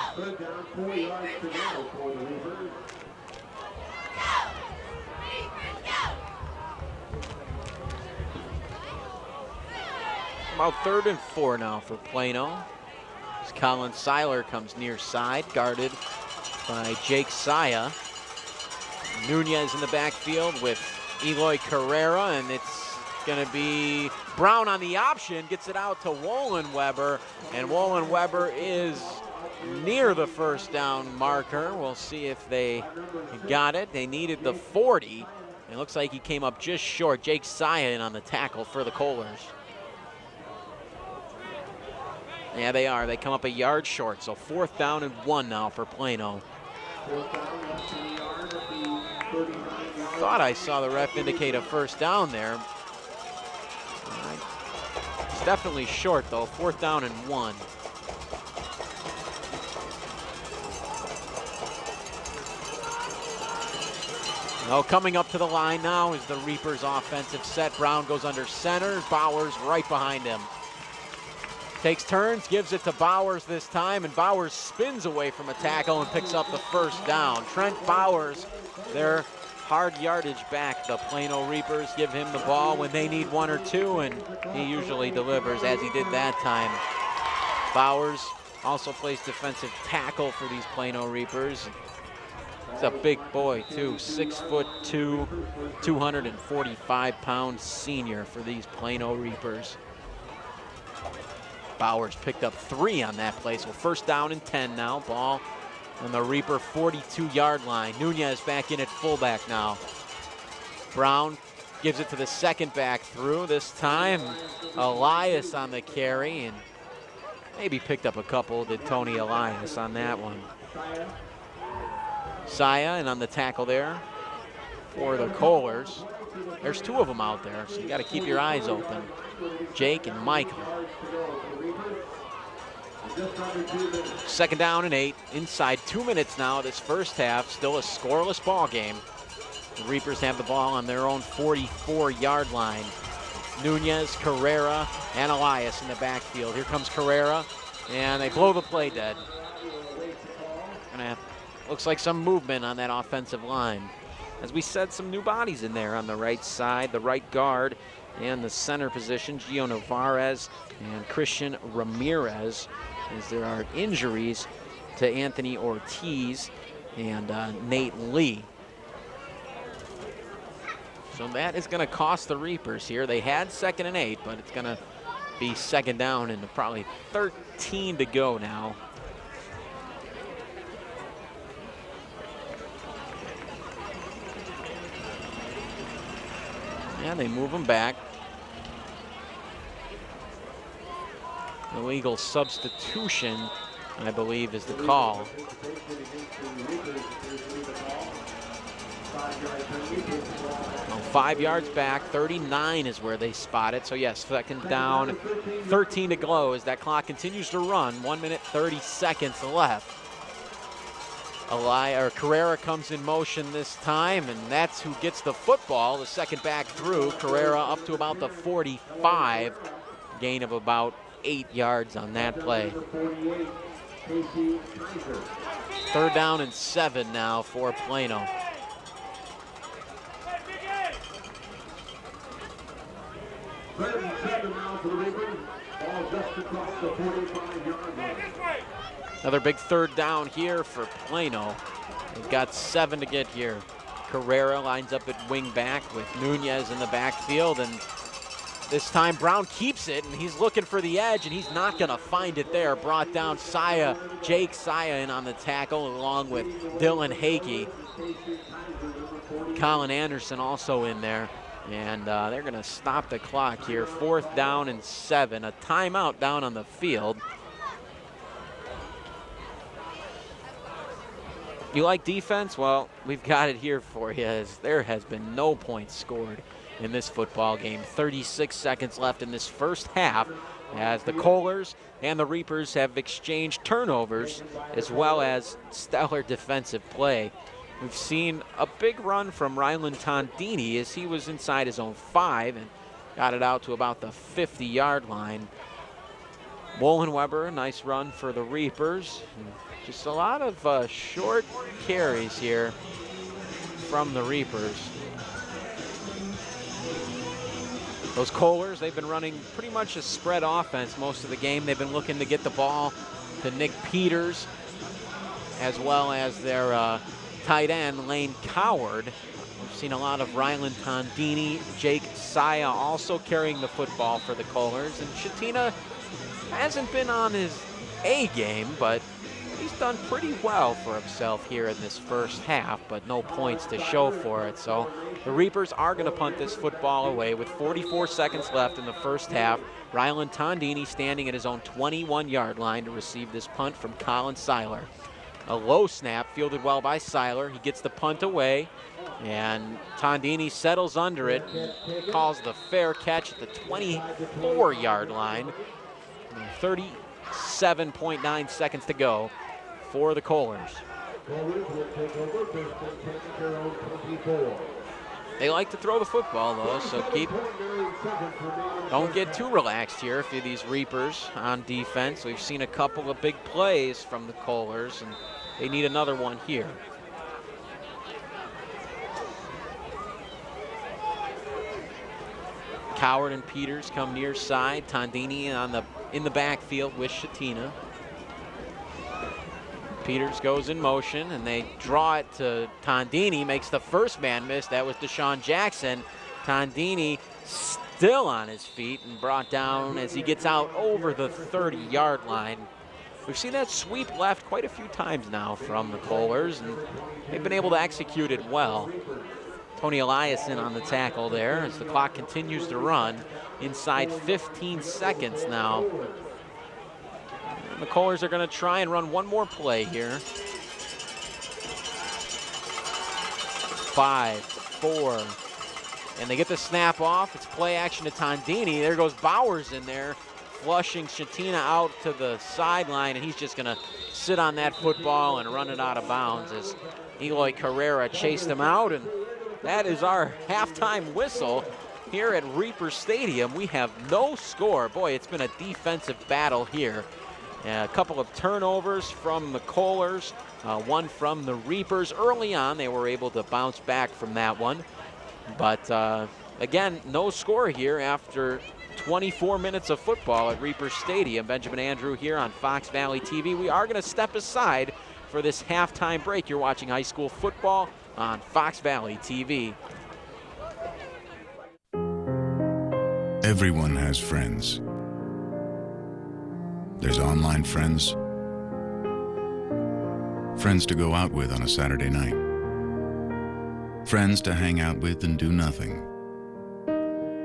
About 3rd and 4 now for Plano. As Colin Seiler comes near side, guarded by Jake Saya. Nunez in the backfield with Eloy Carrera, and it's going to be Brown on the option, gets it out to Wollenweber, and Wollenweber is near the 1st down marker. We'll see if they got it. They needed the 40. It looks like he came up just short. Jake Saya in on the tackle for the Kohlers. Yeah, they are. They come up a yard short, so 4th down and 1 now for Plano. Thought I saw the ref indicate a 1st down there. It's definitely short, though. 4th down and 1. Oh, coming up to the line now is the Reapers offensive set. Brown goes under center. Bowers right behind him. Takes turns, gives it to Bowers this time, and Bowers spins away from a tackle and picks up the first down. Trent Bowers, their hard yardage back. The Plano Reapers give him the ball when they need one or two, and he usually delivers, as he did that time. Bowers also plays defensive tackle for these Plano Reapers. He's a big boy too, 6'2", 245-pound senior for these Plano Reapers. Bowers picked up 3 on that play, so first down and 10 now. Ball on the Reaper 42-yard line. Nunez back in at fullback now. Brown gives it to the second back through. This time, Elias on the carry, and maybe picked up a couple, did Tony Elias on that one. Saya, and on the tackle there for the Kohlers. There's 2 of them out there, so you got to keep your eyes open. Jake and Michael. Second down and 8, inside 2 minutes now. This first half, still a scoreless ball game. The Reapers have the ball on their own 44-yard line. Nunez, Carrera, and Elias in the backfield. Here comes Carrera, and they blow the play dead. Looks like some movement on that offensive line. As we said, some new bodies in there on the right side, the right guard and the center position, Gio Navarez and Christian Ramirez, as there are injuries to Anthony Ortiz and Nate Lee. So that is going to cost the Reapers here. They had 2nd and 8, but it's going to be second down and probably 13 to go now. And they move them back. Illegal substitution, I believe, is the call. 5 yards back, 39 is where they spot it. So yes, second down, 13 to go as that clock continues to run. 1 minute, 30 seconds left. Carrera comes in motion this time, and that's who gets the football. The second back through, Carrera up to about the 45. Gain of about 8 yards on that play. Third down and 7 now for Plano. Another big third down here for Plano. They've got 7 to get here. Carrera lines up at wing back with Nunez in the backfield, and this time Brown keeps it, and he's looking for the edge, and he's not going to find it there. Brought down Saya, Jake Saya in on the tackle, along with Dylan Hakey. Colin Anderson also in there, and they're going to stop the clock here. 4th down and 7, a timeout down on the field. You like defense? Well, we've got it here for you, as there has been no points scored in this football game. 36 seconds left in this first half, as the Kohlers and the Reapers have exchanged turnovers as well as stellar defensive play. We've seen a big run from Ryland Tondini as he was inside his own 5 and got it out to about the 50-yard line. Wollenweber, nice run for the Reapers. Just a lot of short carries here from the Reapers. Those Kohlers, they've been running pretty much a spread offense most of the game. They've been looking to get the ball to Nick Peters, as well as their tight end, Lane Coward. We've seen a lot of Ryland Tondini, Jake Saya also carrying the football for the Kohlers. And Shatina hasn't been on his A game, but he's done pretty well for himself here in this first half, but no points to show for it. So the Reapers are going to punt this football away with 44 seconds left in the first half. Ryland Tondini standing at his own 21-yard line to receive this punt from Colin Seiler. A low snap fielded well by Seiler. He gets the punt away, and Tondini settles under it, calls the fair catch at the 24-yard line. 37.9 seconds to go for the Kohlers. They like to throw the football, though, so don't get too relaxed here for these Reapers on defense. We've seen a couple of big plays from the Kohlers, and they need another one here. Coward and Peters come near side. Tondini in the backfield with Shatina. Peters goes in motion, and they draw it to Tondini, makes the first man miss. That was Deshaun Jackson. Tondini still on his feet and brought down as he gets out over the 30-yard line. We've seen that sweep left quite a few times now from the Kohlers, and they've been able to execute it well. Tony Eliason on the tackle there as the clock continues to run inside 15 seconds now. And the Kohlers are going to try and run one more play here. 5, 4, and they get the snap off. It's play action to Tondini. There goes Bowers in there, flushing Shatina out to the sideline, and he's just going to sit on that football and run it out of bounds as Eloy Carrera chased him out. And that is our halftime whistle here at Reaper Stadium. We have no score. Boy, it's been a defensive battle here. A couple of turnovers from the Kohlers, one from the Reapers. Early on, they were able to bounce back from that one. But again, no score here after 24 minutes of football at Reaper Stadium. Benjamin Andrew here on Fox Valley TV. We are going to step aside for this halftime break. You're watching high school football on Fox Valley TV. Everyone has friends. There's online friends, friends to go out with on a Saturday night, friends to hang out with and do nothing,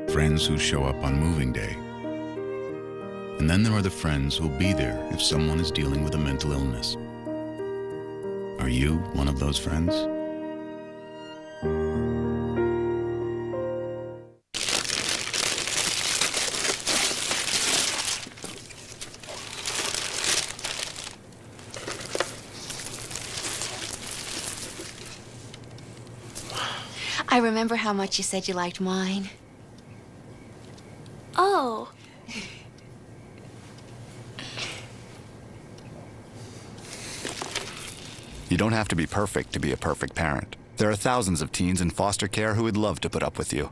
friends who show up on moving day. And then there are the friends who'll be there if someone is dealing with a mental illness. Are you one of those friends? I remember how much you said you liked wine. Oh. You don't have to be perfect to be a perfect parent. There are thousands of teens in foster care who would love to put up with you.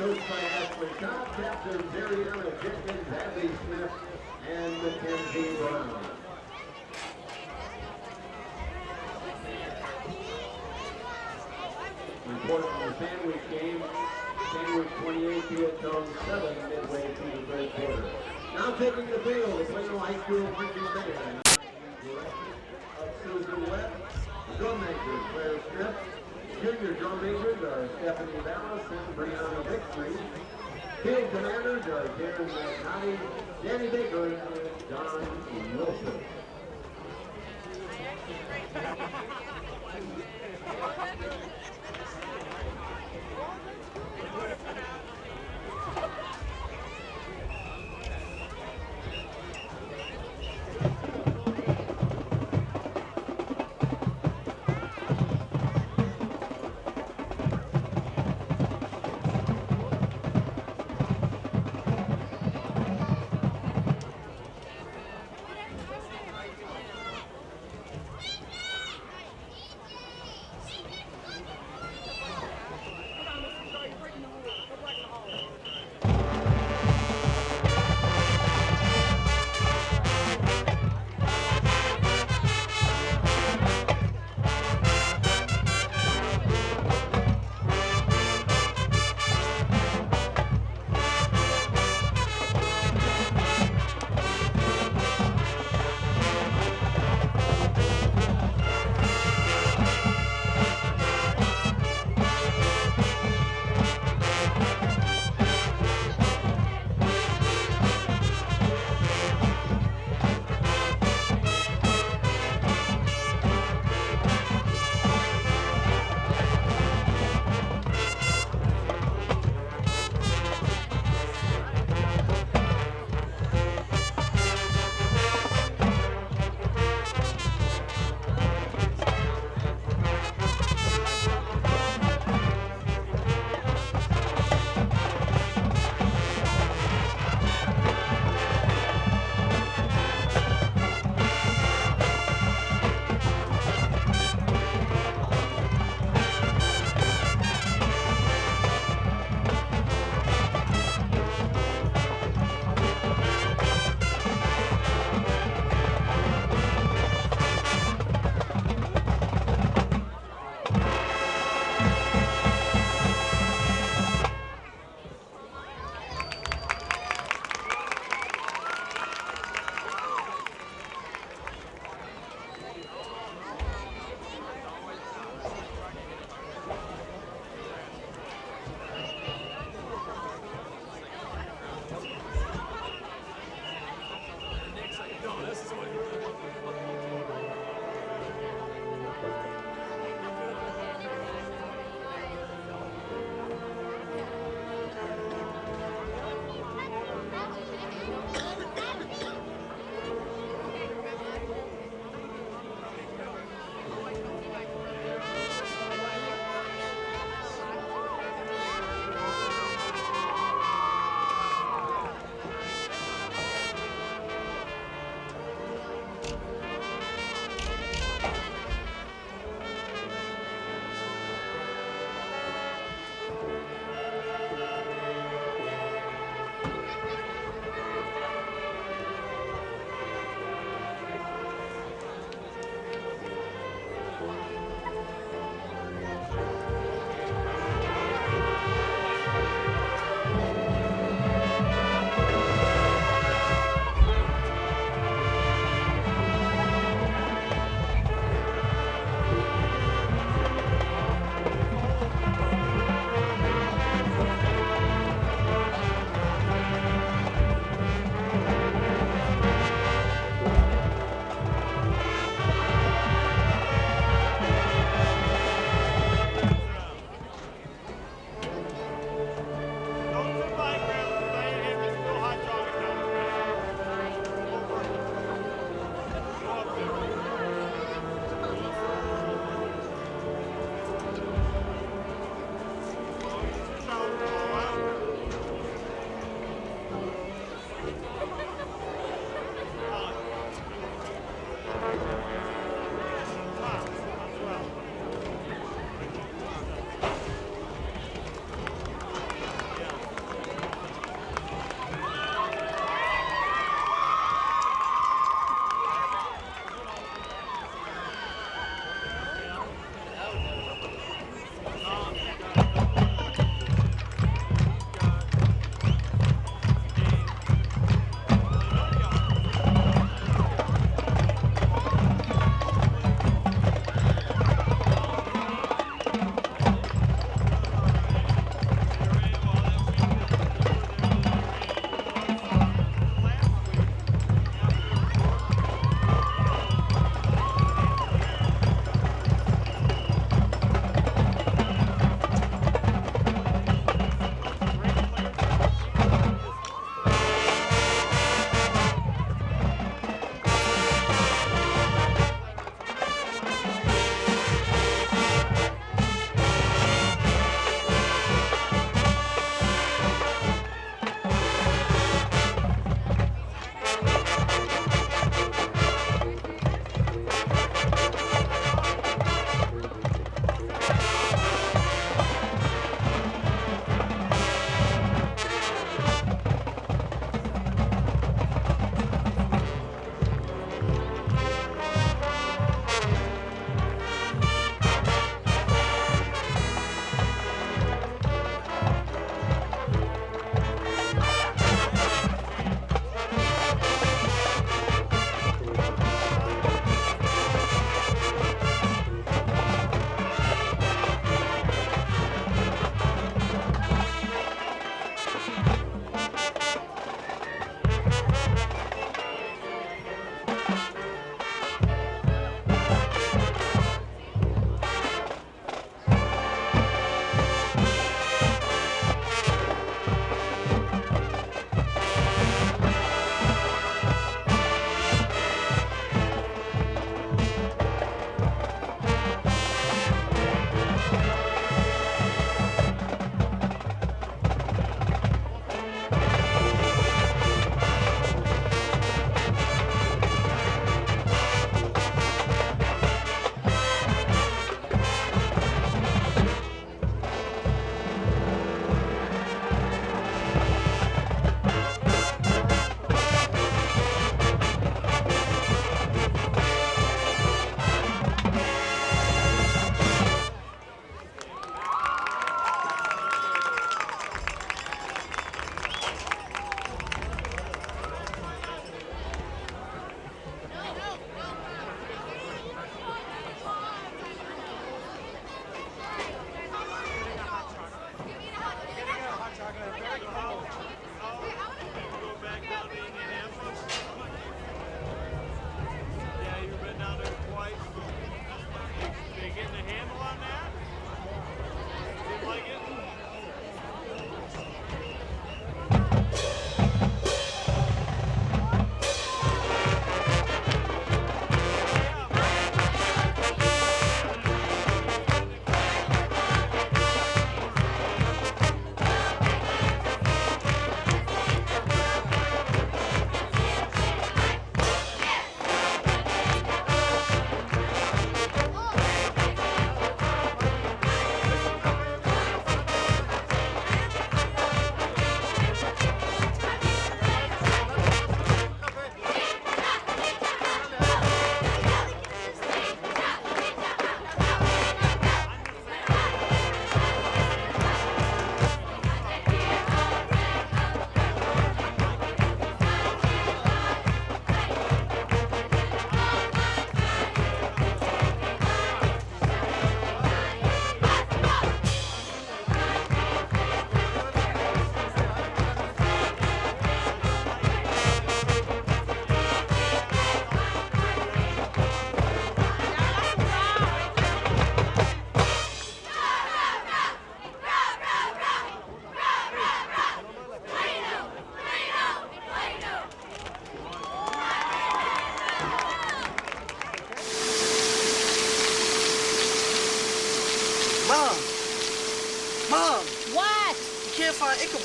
coached by Ashley Cobb, captains Ariana Jenkins, Abby Smith, and Mackenzie Brown. Report on the sandwich game. Sandwich 28, Peatone 7 midway through the third quarter. Now taking the field, the Plano High School marching band. Direction of Susan Webb. Drum majors, Claire Smith. Junior drum majors are Stephanie Ballas and Brianna Bixley. Field commanders are Karen McNally, Danny Baker, and Don Wilson.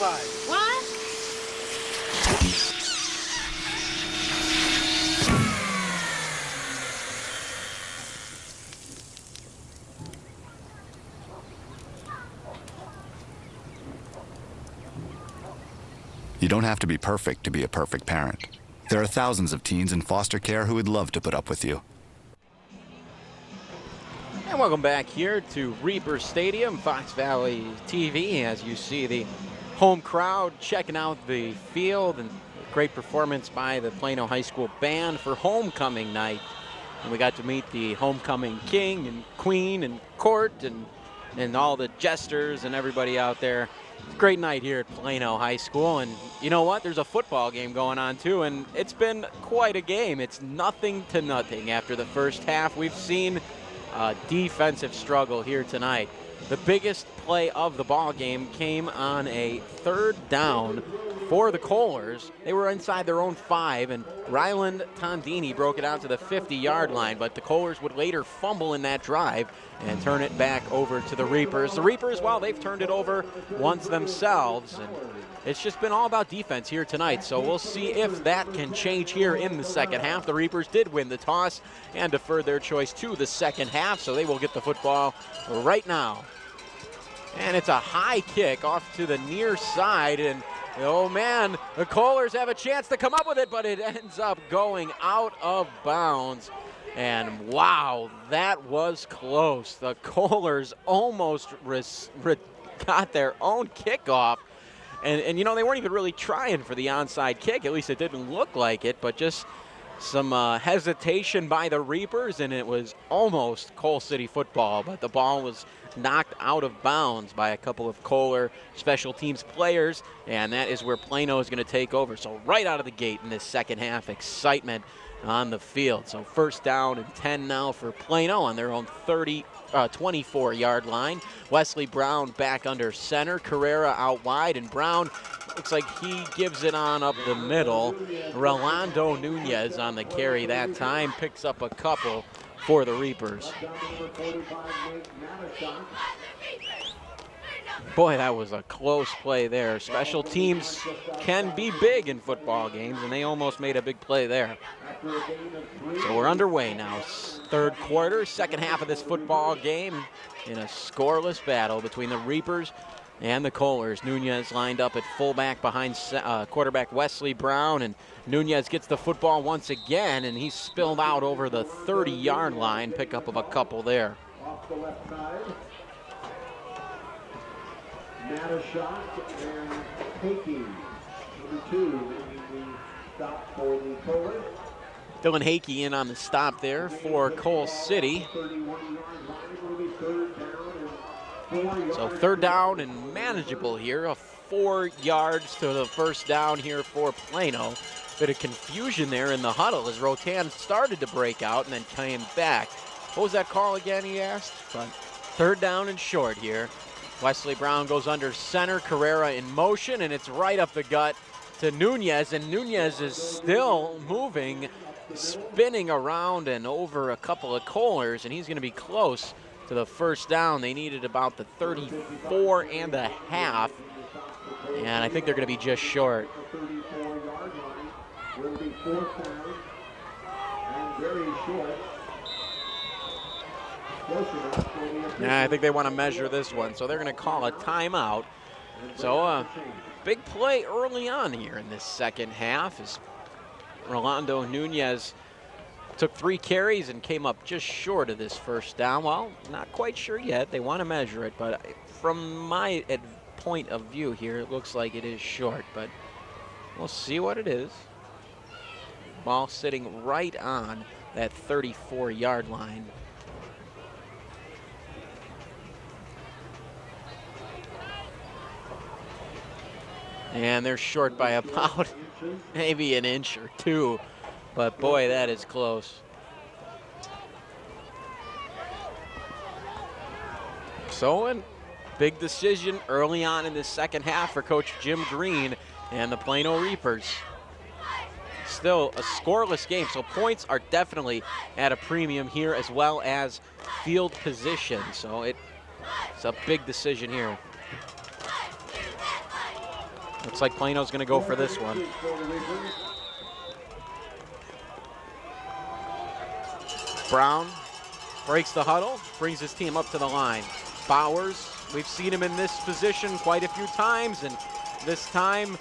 1105. What? You don't have to be perfect to be a perfect parent. There are thousands of teens in foster care who would love to put up with you. And welcome back here to Reaper Stadium, Fox Valley TV, as you see the home crowd checking out the field, and great performance by the Plano High School band for homecoming night. And we got to meet the homecoming king and queen and court and all the jesters and everybody out there. Great night here at Plano High School, and you know what? There's a football game going on too, and it's been quite a game. It's 0-0 after the first half. We've seen a defensive struggle here tonight. The biggest play of the ball game came on a third down for the Kohlers. They were inside their own 5, and Ryland Tondini broke it out to the 50-yard line, but the Kohlers would later fumble in that drive and turn it back over to the Reapers. The Reapers, well, they've turned it over once themselves, and it's just been all about defense here tonight, so we'll see if that can change here in the second half. The Reapers did win the toss and deferred their choice to the second half, so they will get the football right now. And it's a high kick off to the near side, and oh man, the Kohlers have a chance to come up with it, but it ends up going out of bounds. And wow, that was close. The Kohlers almost got their own kickoff. And you know, they weren't even really trying for the onside kick. At least it didn't look like it, but just some hesitation by the Reapers, and it was almost Coal City football, but the ball was knocked out of bounds by a couple of Kohler special teams players, and that is where Plano is going to take over. So right out of the gate in this second half, excitement on the field. So first down and 10 now for Plano on their own 24-yard line. Wesley Brown back under center, Carrera out wide, and Brown looks like he gives it on up the middle. Rolando Nunez on the carry that time, picks up a couple for the Reapers. Boy, that was a close play there. Special teams can be big in football games, and they almost made a big play there. So we're underway now. Third quarter, second half of this football game in a scoreless battle between the Reapers and the Kohlers. Nunez lined up at fullback behind quarterback Wesley Brown, and Nunez gets the football once again, and he's spilled out over the 30-yard line. Pickup of a couple there. Off the left side, Matashak and Hakey, number 2, making the stop for the Kohlers. Dylan Hakey in on the stop there for Coal City. So third down and manageable here. 4 yards to the first down here for Plano. Bit of confusion there in the huddle as Rotan started to break out and then came back. What was that call again, he asked? But third down and short here. Wesley Brown goes under center, Carrera in motion, and it's right up the gut to Nunez, and Nunez is still moving, spinning around and over a couple of Kohlers, and he's going to be close to the first down. They needed about the 34 and a half, and I think they're going to be just short. Will be fourth down and very short. I think they want to measure this one, so they're going to call a timeout. So big play early on here in this second half as Rolando Nunez took 3 carries and came up just short of this first down. Well, not quite sure yet. They want to measure it, but from my point of view here, it looks like it is short, but we'll see what it is. Ball sitting right on that 34-yard line. And they're short by about maybe an inch or 2. But boy, that is close. So a big decision early on in the second half for Coach Jim Green and the Plano Reapers. Still a scoreless game, so points are definitely at a premium here as well as field position. So it's a big decision here. Looks like Plano's going to go for this one. Brown breaks the huddle, brings his team up to the line. Bowers, we've seen him in this position quite a few times, and this time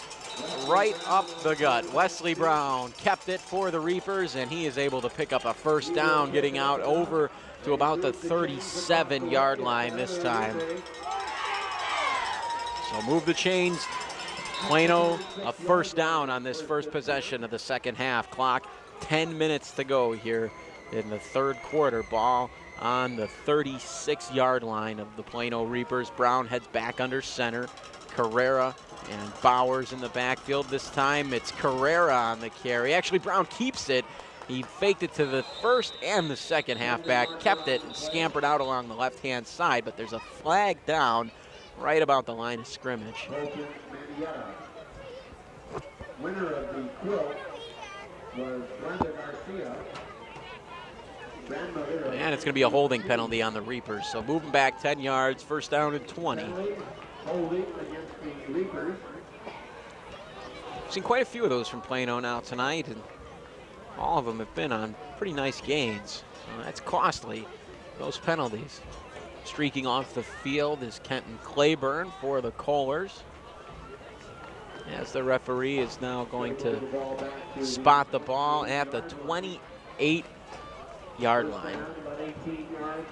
right up the gut. Wesley Brown kept it for the Reapers, and he is able to pick up a first down, getting out over to about the 37-yard line this time. So move the chains. Plano, a first down on this first possession of the second half. Clock, 10 minutes to go here in the third quarter. Ball on the 36-yard line of the Plano Reapers. Brown heads back under center. Carrera and Bowers in the backfield. This time it's Carrera on the carry. Actually, Brown keeps it. He faked it to the first and the second halfback, kept it, and scampered out along the left-hand side, but there's a flag down right about the line of scrimmage. Winner of the quilt was Brenda Garcia. And it's going to be a holding penalty on the Reapers. So moving back 10 yards, first down and 20. Holding against the Reapers. Seen quite a few of those from Plano now tonight, and all of them have been on pretty nice gains. That's costly, those penalties. Streaking off the field is Kenton Claiborne for the Kohlers, as the referee is now going to spot the ball at the 28-yard line.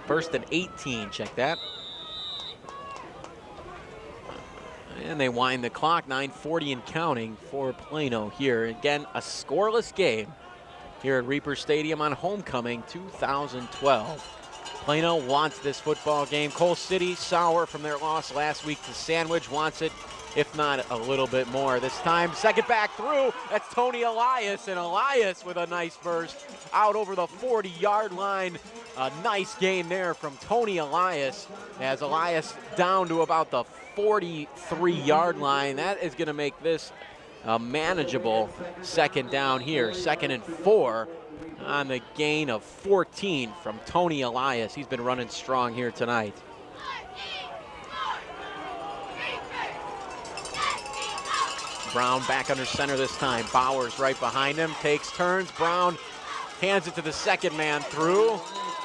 First and 18, check that. And they wind the clock, 9:40 and counting for Plano here. Again, a scoreless game here at Reaper Stadium on homecoming 2012. Plano wants this football game. Coal City, sour from their loss last week to Sandwich, wants it, if not a little bit more. This time, second back through, that's Tony Elias, and Elias with a nice burst out over the 40-yard line. A nice gain there from Tony Elias, as Elias down to about the 43-yard line. That is going to make this a manageable second down here. 2nd and 4 on the gain of 14 from Tony Elias. He's been running strong here tonight. Brown back under center this time. Bowers right behind him, takes turns. Brown hands it to the second man through.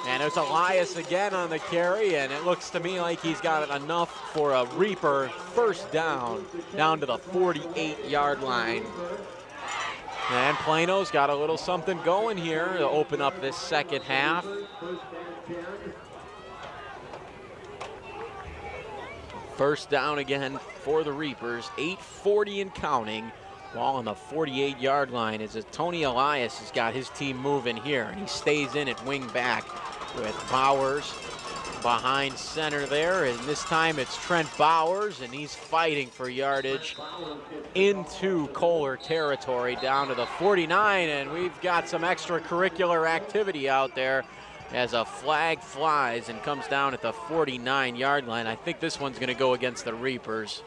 And it's Elias again on the carry, and it looks to me like he's got enough for a Reaper first down to the 48-yard line. And Plano's got a little something going here to open up this second half. First down again for the Reapers, 8:40 and counting. Ball on the 48-yard line as Tony Elias has got his team moving here, and he stays in at wing back with Bowers behind center there, and this time it's Trent Bowers, and he's fighting for yardage into Kohler territory down to the 49, and we've got some extracurricular activity out there as a flag flies and comes down at the 49-yard line. I think this one's going to go against the Reapers.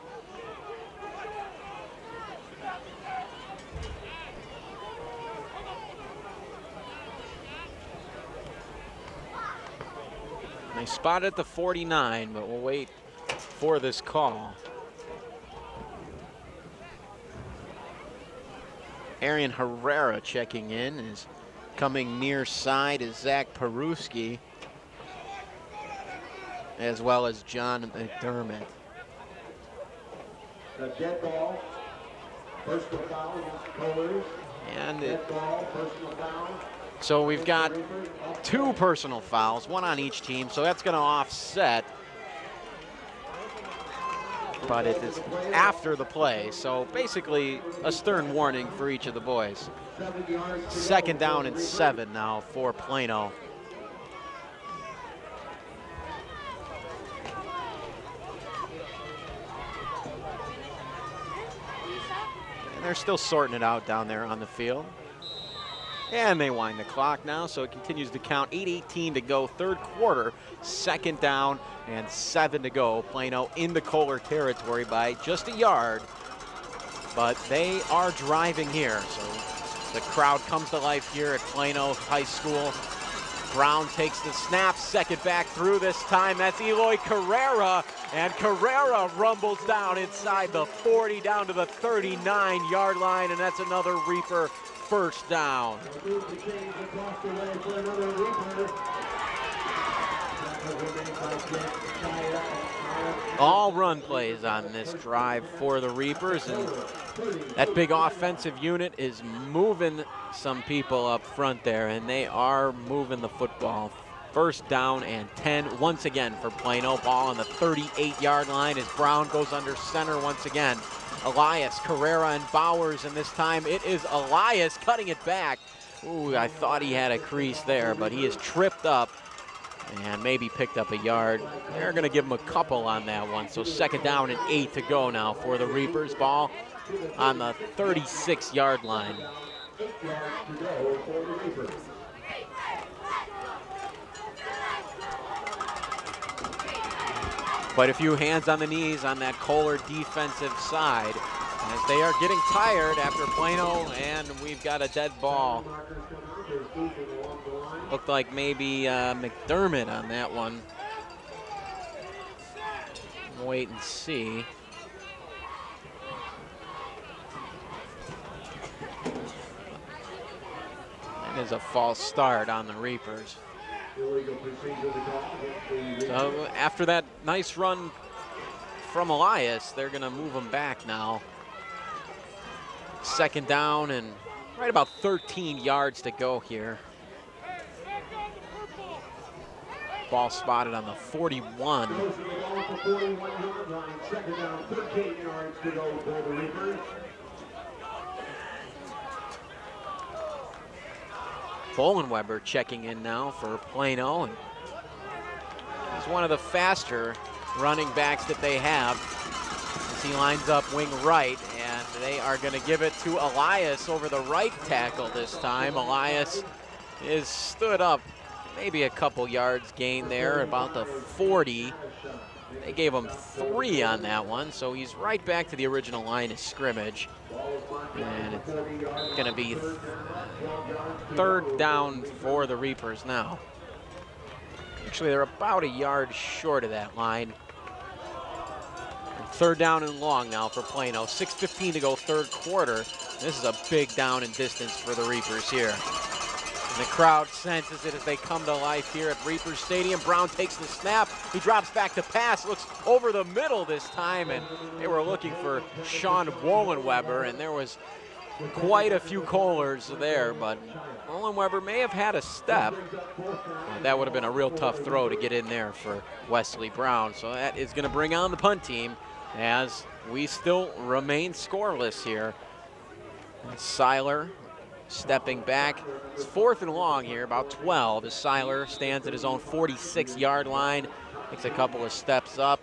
They spot at the 49, but we'll wait for this call. Arian Herrera checking in. Is coming near side is Zach Peruski, as well as John McDermott. The dead ball, personal foul against Kohlers. And Dead ball, personal foul. so we've got 2 personal fouls, 1 on each team, so that's going to offset. But it is after the play, so basically a stern warning for each of the boys. 2nd down and 7 now for Plano. And they're still sorting it out down there on the field. And they wind the clock now, so it continues to count. 8:18 to go, third quarter, 2nd down and 7 to go. Plano in the Kohler territory by just a yard, but they are driving here. So the crowd comes to life here at Plano High School. Brown takes the snap, second back through this time. That's Eloy Carrera, and Carrera rumbles down inside the 40, down to the 39-yard line, and that's another Reaper first down. All run plays on this drive for the Reapers, and that big offensive unit is moving some people up front there, and they are moving the football. First down and 10 once again for Plano. Ball on the 38-yard line as Brown goes under center once again. Elias, Carrera, and Bowers, and this time it is Elias cutting it back. Ooh, I thought he had a crease there, but he is tripped up and maybe picked up a yard. They're going to give him a couple on that one. So second down and 8 to go now for the Reapers. Ball on the 36-yard line. Quite a few hands on the knees on that Kohler defensive side as they are getting tired after Plano, and we've got a dead ball. Looked like maybe McDermott on that one. Wait and see. That is a false start on the Reapers. So after that nice run from Elias, they're going to move him back now. Second down and right about 13 yards to go here. Ball spotted on the 41. Bolenweber checking in now for Plano, and he's one of the faster running backs that they have as he lines up wing right, and they are going to give it to Elias over the right tackle this time. Elias is stood up, maybe a couple yards gain there, about the 40. They gave him 3 on that one, so he's right back to the original line of scrimmage. And it's going to be third down for the Reapers now. Actually, they're about a yard short of that line. And third down and long now for Plano. 6:15 to go, third quarter. This is a big down and distance for the Reapers here. And the crowd senses it as they come to life here at Reapers Stadium. Brown takes the snap. He drops back to pass, looks over the middle this time, and they were looking for Sean Wolenweber, and there was quite a few Kohlers there, but Wolenweber may have had a step. That would have been a real tough throw to get in there for Wesley Brown. So that is going to bring on the punt team as we still remain scoreless here. And Seiler stepping back. It's fourth and long here, about 12, as Seiler stands at his own 46-yard line, takes a couple of steps up,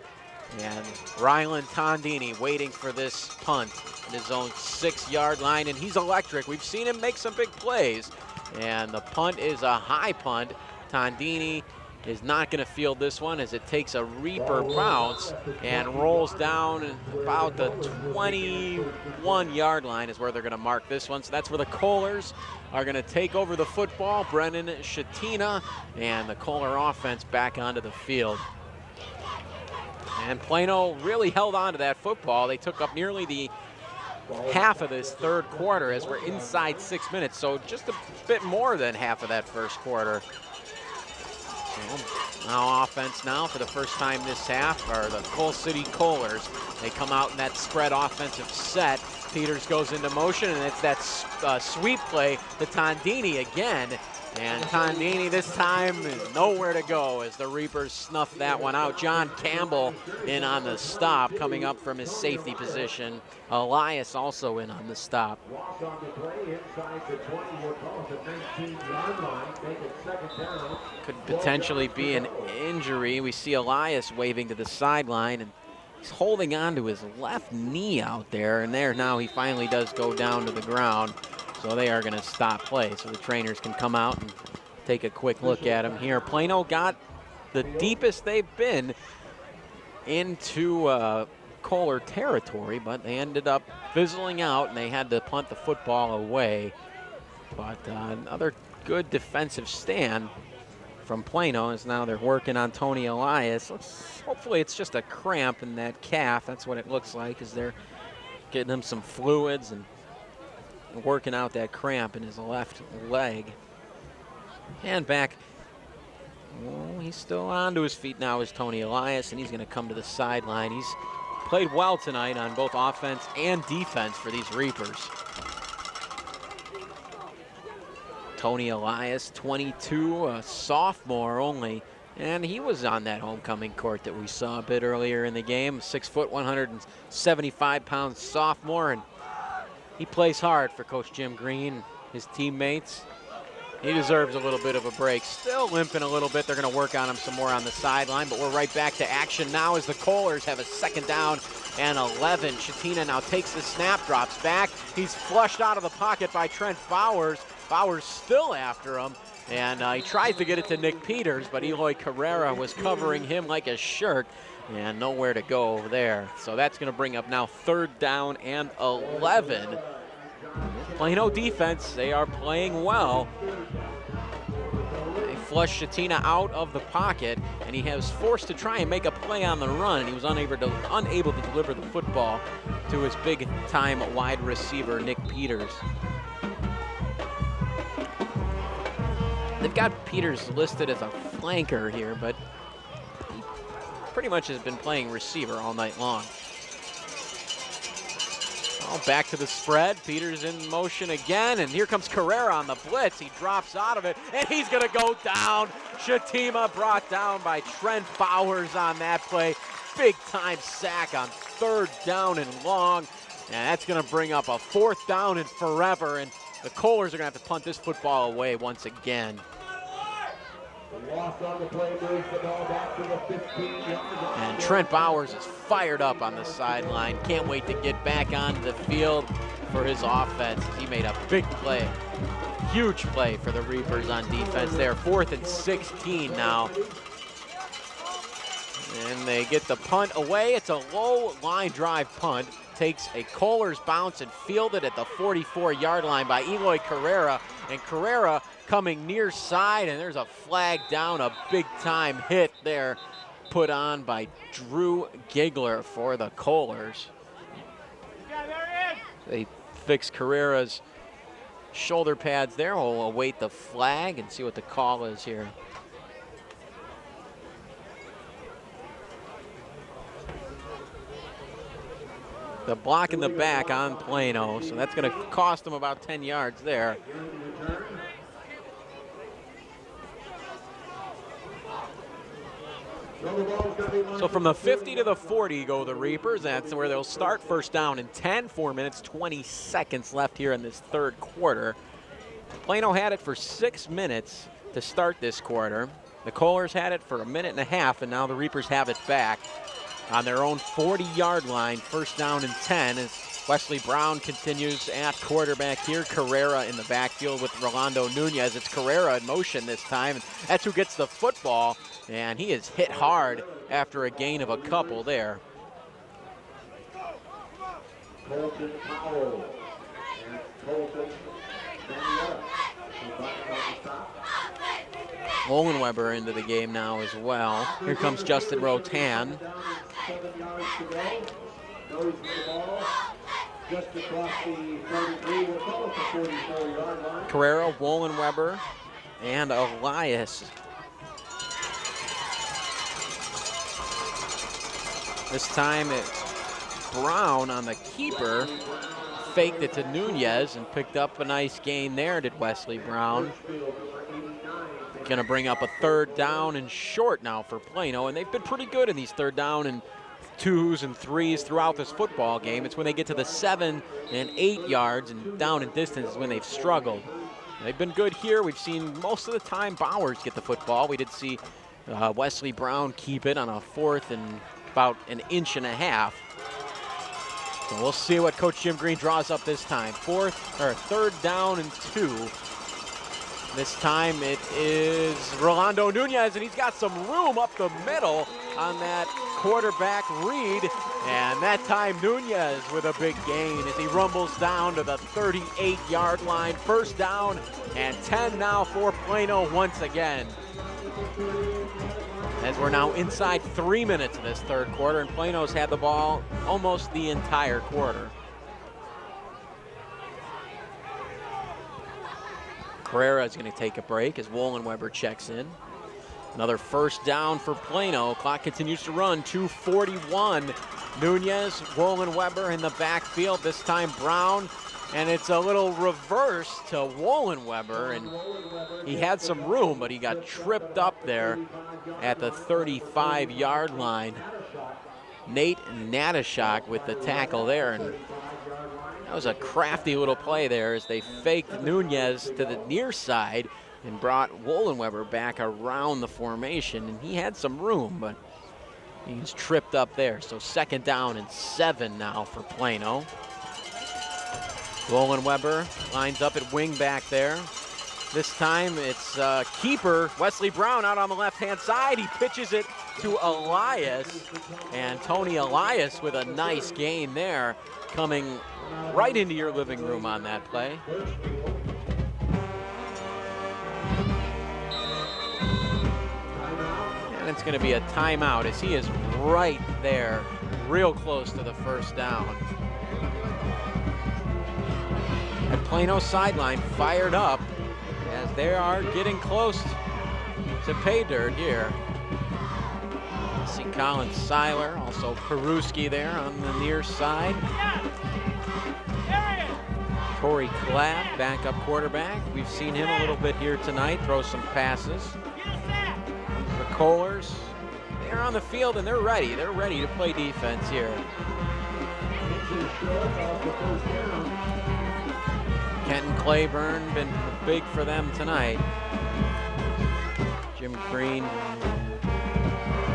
and Rylan Tondini waiting for this punt at his own 6-yard line, and he's electric. We've seen him make some big plays, and the punt is a high punt. Tondini is not going to field this one as it takes a Reaper bounce and rolls down about the 21-yard line is where they're going to mark this one. So that's where the Kohlers are going to take over the football. Brennan Shatina and the Kohler offense back onto the field. And Plano really held on to that football. They took up nearly the half of this third quarter as we're inside 6 minutes. So just a bit more than half of that first quarter. Now offense now for the first time this half are the Coal City Kohlers. They come out in that spread offensive set. Peters goes into motion, and it's that sweep play to Tondini again. And Tondini this time is nowhere to go as the Reapers snuff that one out. John Campbell in on the stop, coming up from his safety position. Elias also in on the stop. Could potentially be an injury. We see Elias waving to the sideline, and he's holding on to his left knee out there, and there now he finally does go down to the ground. So they are going to stop play so the trainers can come out and take a quick look at him here. Plano got the deepest they've been into Kohler territory, but they ended up fizzling out and they had to punt the football away. But another good defensive stand from Plano, as now they're working on Tony Elias. Hopefully it's just a cramp in that calf. That's what it looks like, as they're getting him some fluids and working out that cramp in his left leg. And back, well, he's still onto his feet now, is Tony Elias, and he's going to come to the sideline. He's played well tonight on both offense and defense for these Reapers. Tony Elias, 22, a sophomore only, and he was on that homecoming court that we saw a bit earlier in the game. 6 foot, 175-pound sophomore, and he plays hard for Coach Jim Green, his teammates. He deserves a little bit of a break. Still limping a little bit. They're going to work on him some more on the sideline, but we're right back to action now as the Kohlers have a 2nd down and 11. Shatina now takes the snap, drops back. He's flushed out of the pocket by Trent Bowers. Bowers still after him, and he tries to get it to Nick Peters, but Eloy Carrera was covering him like a shirt, and nowhere to go there. So that's going to bring up now 3rd down and 11. Plano defense, they are playing well. They flush Shatina out of the pocket, and he was forced to try and make a play on the run, and he was unable to deliver the football to his big-time wide receiver, Nick Peters. They've got Peters listed as a flanker here, but he pretty much has been playing receiver all night long. Oh, back to the spread. Peters in motion again, and here comes Carrera on the blitz. He drops out of it, and he's going to go down. Shatima brought down by Trent Bowers on that play. Big-time sack on 3rd down and long, and that's going to bring up a 4th down and forever, and the Kohlers are going to have to punt this football away once again. Loss on the play, moves the ball back to the 15-yard line. And Trent Bowers is fired up on the sideline. Can't wait to get back on the field for his offense. He made a big play, huge play for the Reapers on defense there. 4th and 16 now. And they get the punt away. It's a low line drive punt. Takes a Kohlers bounce and fielded at the 44-yard line by Eloy Carrera. And Carrera coming near side, and there's a flag down, a big-time hit there put on by Drew Gigler for the Kohlers. They fix Carrera's shoulder pads there. We'll await the flag and see what the call is here. The block in the back on Plano, so that's going to cost them about 10 yards there. So from the 50 to the 40 go the Reapers. That's where they'll start. 1st down and 10, 4 minutes, 20 seconds left here in this 3rd quarter. Plano had it for 6 minutes to start this quarter. The Kohlers had it for 1.5 minutes, and now the Reapers have it back on their own 40-yard line. 1st down and 10 as Wesley Brown continues at quarterback here. Carrera in the backfield with Rolando Nunez. It's Carrera in motion this time. That's who gets the football, and he is hit hard after a gain of a couple there. Colton Powell and Colton Daniela. Wollenweber into the game now as well. Here comes Justin Rotan. 7 yards to go. Nose of the ball. Just across the 33. We'll call it the 44-yard line. Carrera, Wollenweber, and Elias. This time it's Brown on the keeper. Faked it to Nunez and picked up a nice gain there, did Wesley Brown. Going to bring up a 3rd down and short now for Plano, and they've been pretty good in these 3rd down and 2s and 3s throughout this football game. It's when they get to the 7 and 8 yards and down in distance is when they've struggled. They've been good here. We've seen most of the time Bowers get the football. We did see Wesley Brown keep it on a 4th and about 1.5 inches. So we'll see what Coach Jim Green draws up this time. 3rd down and 2. This time it is Rolando Nunez, and he's got some room up the middle on that quarterback read. And that time Nunez with a big gain as he rumbles down to the 38-yard line. 1st down and 10 now for Plano once again. As we're now inside 3 minutes of this third quarter, and Plano's had the ball almost the entire quarter. Carrera is going to take a break as Wollenweber checks in. Another first down for Plano. Clock continues to run, 2:41. Nunez, Wollenweber in the backfield, this time Brown. And it's a little reverse to Wollenweber, and he had some room, but he got tripped up there at the 35-yard line. Nate Natashak with the tackle there, and that was a crafty little play there as they faked Nunez to the near side and brought Wollenweber back around the formation, and he had some room, but he was tripped up there. So 2nd down and 7 now for Plano. Wollenweber lines up at wing back there. This time it's keeper Wesley Brown out on the left-hand side. He pitches it to Elias, and Tony Elias with a nice gain there, coming right into your living room on that play. And it's going to be a timeout as he is right there, real close to the first down. At Plano sideline fired up as they are getting close to pay dirt here. See Colin Seiler, also Peruski there on the near side. Corey Clapp, backup quarterback. We've seen him a little bit here tonight, throw some passes. The Kohlers, they're on the field and they're ready. They're ready to play defense here. Kenton Claiborne been big for them tonight. Jim Green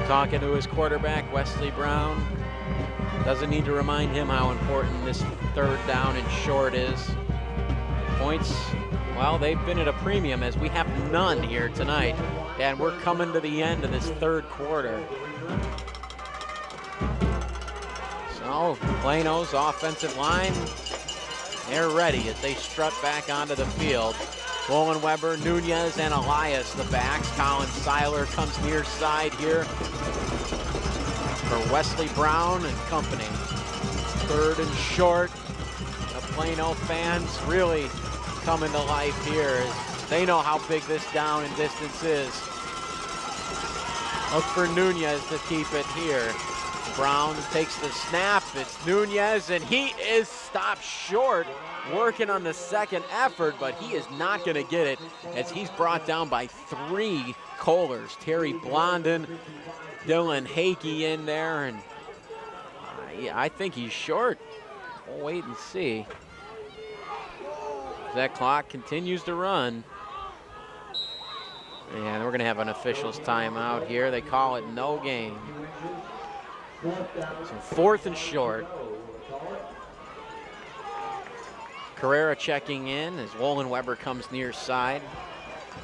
talking to his quarterback, Wesley Brown. Doesn't need to remind him how important this 3rd down and short is. Points, well, they've been at a premium as we have none here tonight. And we're coming to the end of this 3rd quarter. So Plano's offensive line, they're ready as they strut back onto the field. Wollenweber, Nunez, and Elias, the backs. Colin Seiler comes near side here for Wesley Brown and company. 3rd and short. The Plano fans really coming to life here as they know how big this down and distance is. Look for Nunez to keep it here. Brown takes the snap, it's Nunez, and he is stopped short, working on the second effort, but he is not gonna get it as he's brought down by 3 Kohlers. Terry Blondin, Dylan Hakey in there, and I think he's short. We'll wait and see. That clock continues to run. And we're gonna have an official's timeout here. They call it no game. So 4th and short. Carrera checking in as Wollenweber comes near side.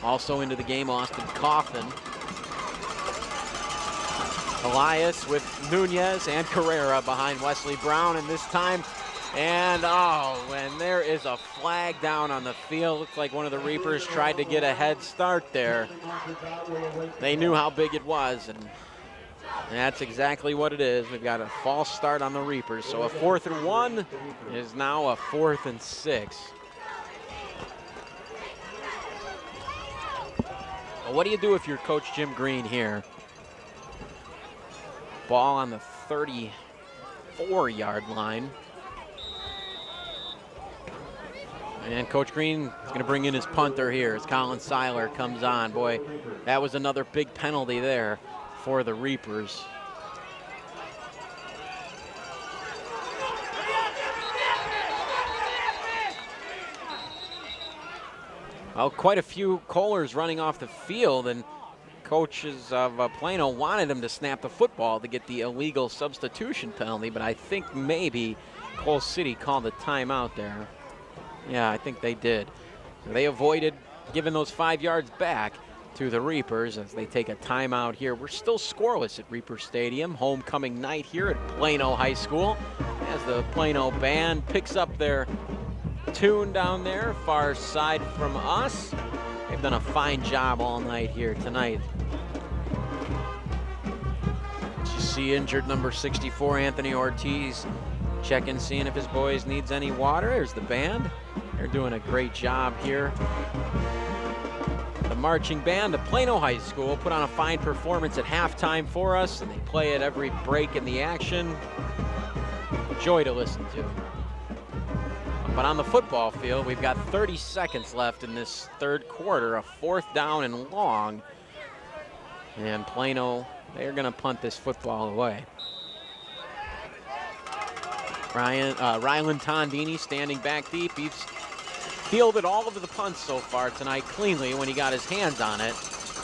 Also into the game, Austin Coffin. Elias with Nunez and Carrera behind Wesley Brown, and this time, and and there is a flag down on the field. Looks like one of the Reapers tried to get a head start there. They knew how big it was, and that's exactly what it is. We've got a false start on the Reapers. So a 4th and 1 is now a 4th and 6. Well, what do you do if you're Coach Jim Green here? Ball on the 34-yard line. And Coach Green is going to bring in his punter here as Colin Seiler comes on. Boy, that was another big penalty there for the Reapers. Well, quite a few Kohlers running off the field, and coaches of Plano wanted him to snap the football to get the illegal substitution penalty, but I think maybe Cole City called a timeout there. Yeah, I think they did. So they avoided giving those 5 yards back to the Reapers as they take a timeout here. We're still scoreless at Reaper Stadium. Homecoming night here at Plano High School as the Plano band picks up their platoon down there, far side from us. They've done a fine job all night here tonight. You see injured number 64, Anthony Ortiz, checking, seeing if his boys needs any water. There's the band. They're doing a great job here. The marching band of Plano High School put on a fine performance at halftime for us, and they play it every break in the action. Joy to listen to. But on the football field, we've got 30 seconds left in this third quarter, a 4th down and long. And Plano, they're gonna punt this football away. Rylan Tondini standing back deep. He's fielded all of the punts so far tonight cleanly when he got his hands on it.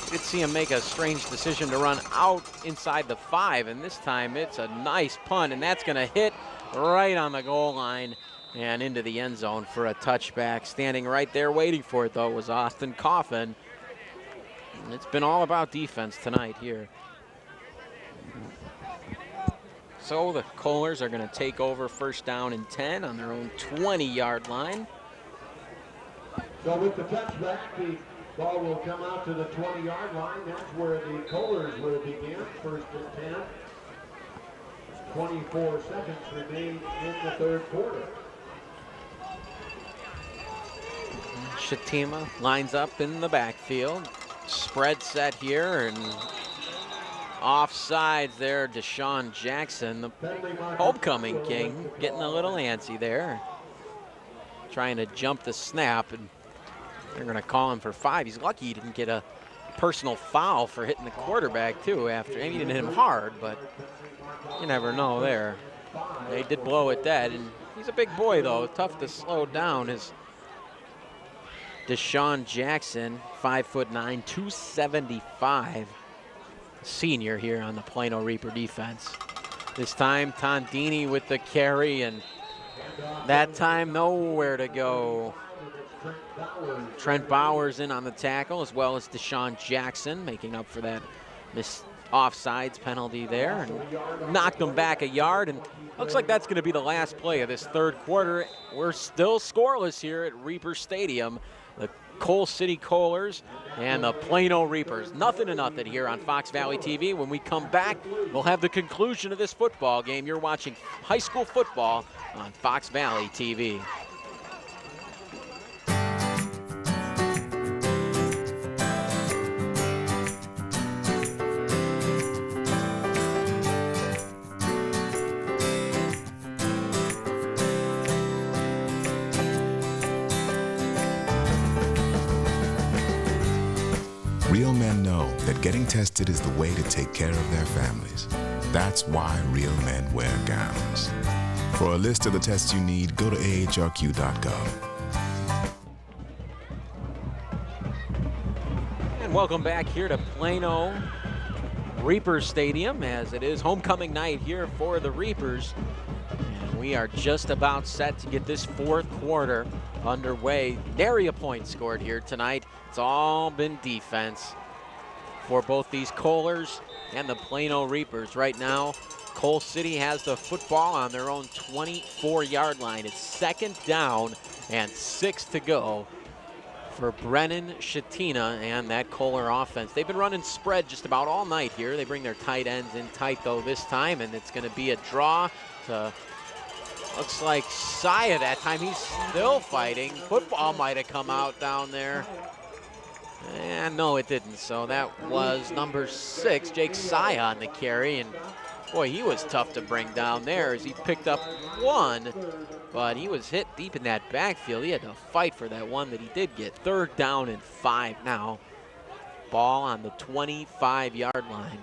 You did see him make a strange decision to run out inside the 5, and this time it's a nice punt, and that's gonna hit right on the goal line and into the end zone for a touchback. Standing right there waiting for it, though, was Austin Coffin. It's been all about defense tonight here. So the Kohlers are going to take over 1st down and 10 on their own 20-yard line. So with the touchback, the ball will come out to the 20-yard line. That's where the Kohlers will begin. 1st and 10. 24 seconds remain in the third quarter. Shatima lines up in the backfield. Spread set here, and offsides there. Deshaun Jackson, the homecoming king, getting a little antsy there. Trying to jump the snap, and they're going to call him for 5. He's lucky he didn't get a personal foul for hitting the quarterback, too, after. Maybe he didn't hit him hard, but you never know there. They did blow it dead, and he's a big boy, though. Tough to slow down. His Deshaun Jackson, 5'9", 275. Senior here on the Plano Reaper defense. This time, Tondini with the carry, and that time nowhere to go. Trent Bowers in on the tackle, as well as Deshaun Jackson, making up for that missed offsides penalty there, and knocked them back a yard, and looks like that's going to be the last play of this third quarter. We're still scoreless here at Reaper Stadium. The Coal City Kohlers and the Plano Reapers. 0-0 here on Fox Valley TV. When we come back, we'll have the conclusion of this football game. You're watching high school football on Fox Valley TV. Real men know that getting tested is the way to take care of their families. That's why real men wear gowns. For a list of the tests you need, go to ahrq.gov. And welcome back here to Plano Reaper Stadium, as it is homecoming night here for the Reapers. And we are just about set to get this fourth quarter underway. Nary a point scored here tonight. It's all been defense for both these Kohlers and the Plano Reapers. Right now, Coal City has the football on their own 24-yard line. It's 2nd down and 6 to go for Brennan Shatina and that Kohler offense. They've been running spread just about all night here. They bring their tight ends in tight, though, this time, and it's going to be a draw to, looks like Saya that time. He's still fighting. Football might have come out down there. And no, it didn't. So that was number 6, Jake Saya, on the carry. And boy, he was tough to bring down there as he picked up 1, but he was hit deep in that backfield. He had to fight for that one that he did get. 3rd down and 5 now. Ball on the 25-yard line.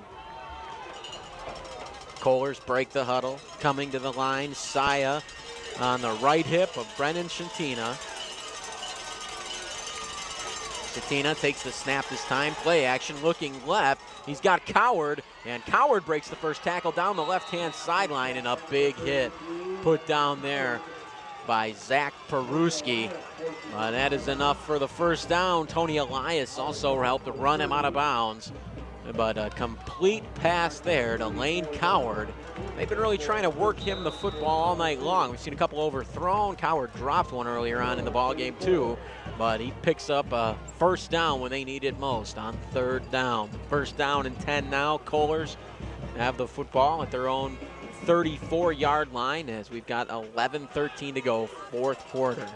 Kohlers break the huddle, coming to the line. Saya on the right hip of Brennan Shatina. Shatina takes the snap this time. Play action, looking left. He's got Coward, and Coward breaks the first tackle down the left-hand sideline, and a big hit put down there by Zach Peruski. That is enough for the first down. Tony Elias also helped to run him out of bounds. but a complete pass there to Lane Coward. They've been really trying to work him the football all night long. We've seen a couple overthrown. Coward dropped one earlier on in the ball game too, but he picks up a first down when they need it most on third down. First down and 10 now. Kohlers have the football at their own 34-yard line as we've got 11:13 to go, fourth quarter.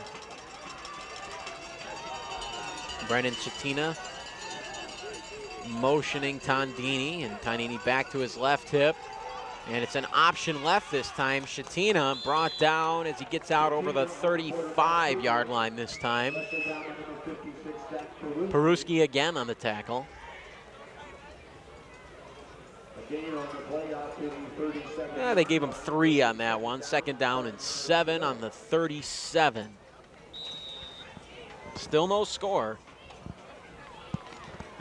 Brennan Shatina motioning Tondini, and Tondini back to his left hip. And it's an option left this time. Shatina brought down as he gets out over the 35-yard line this time. Peruski again on the tackle. Yeah, they gave him 3 on that one. Second down and 7 on the 37. Still no score.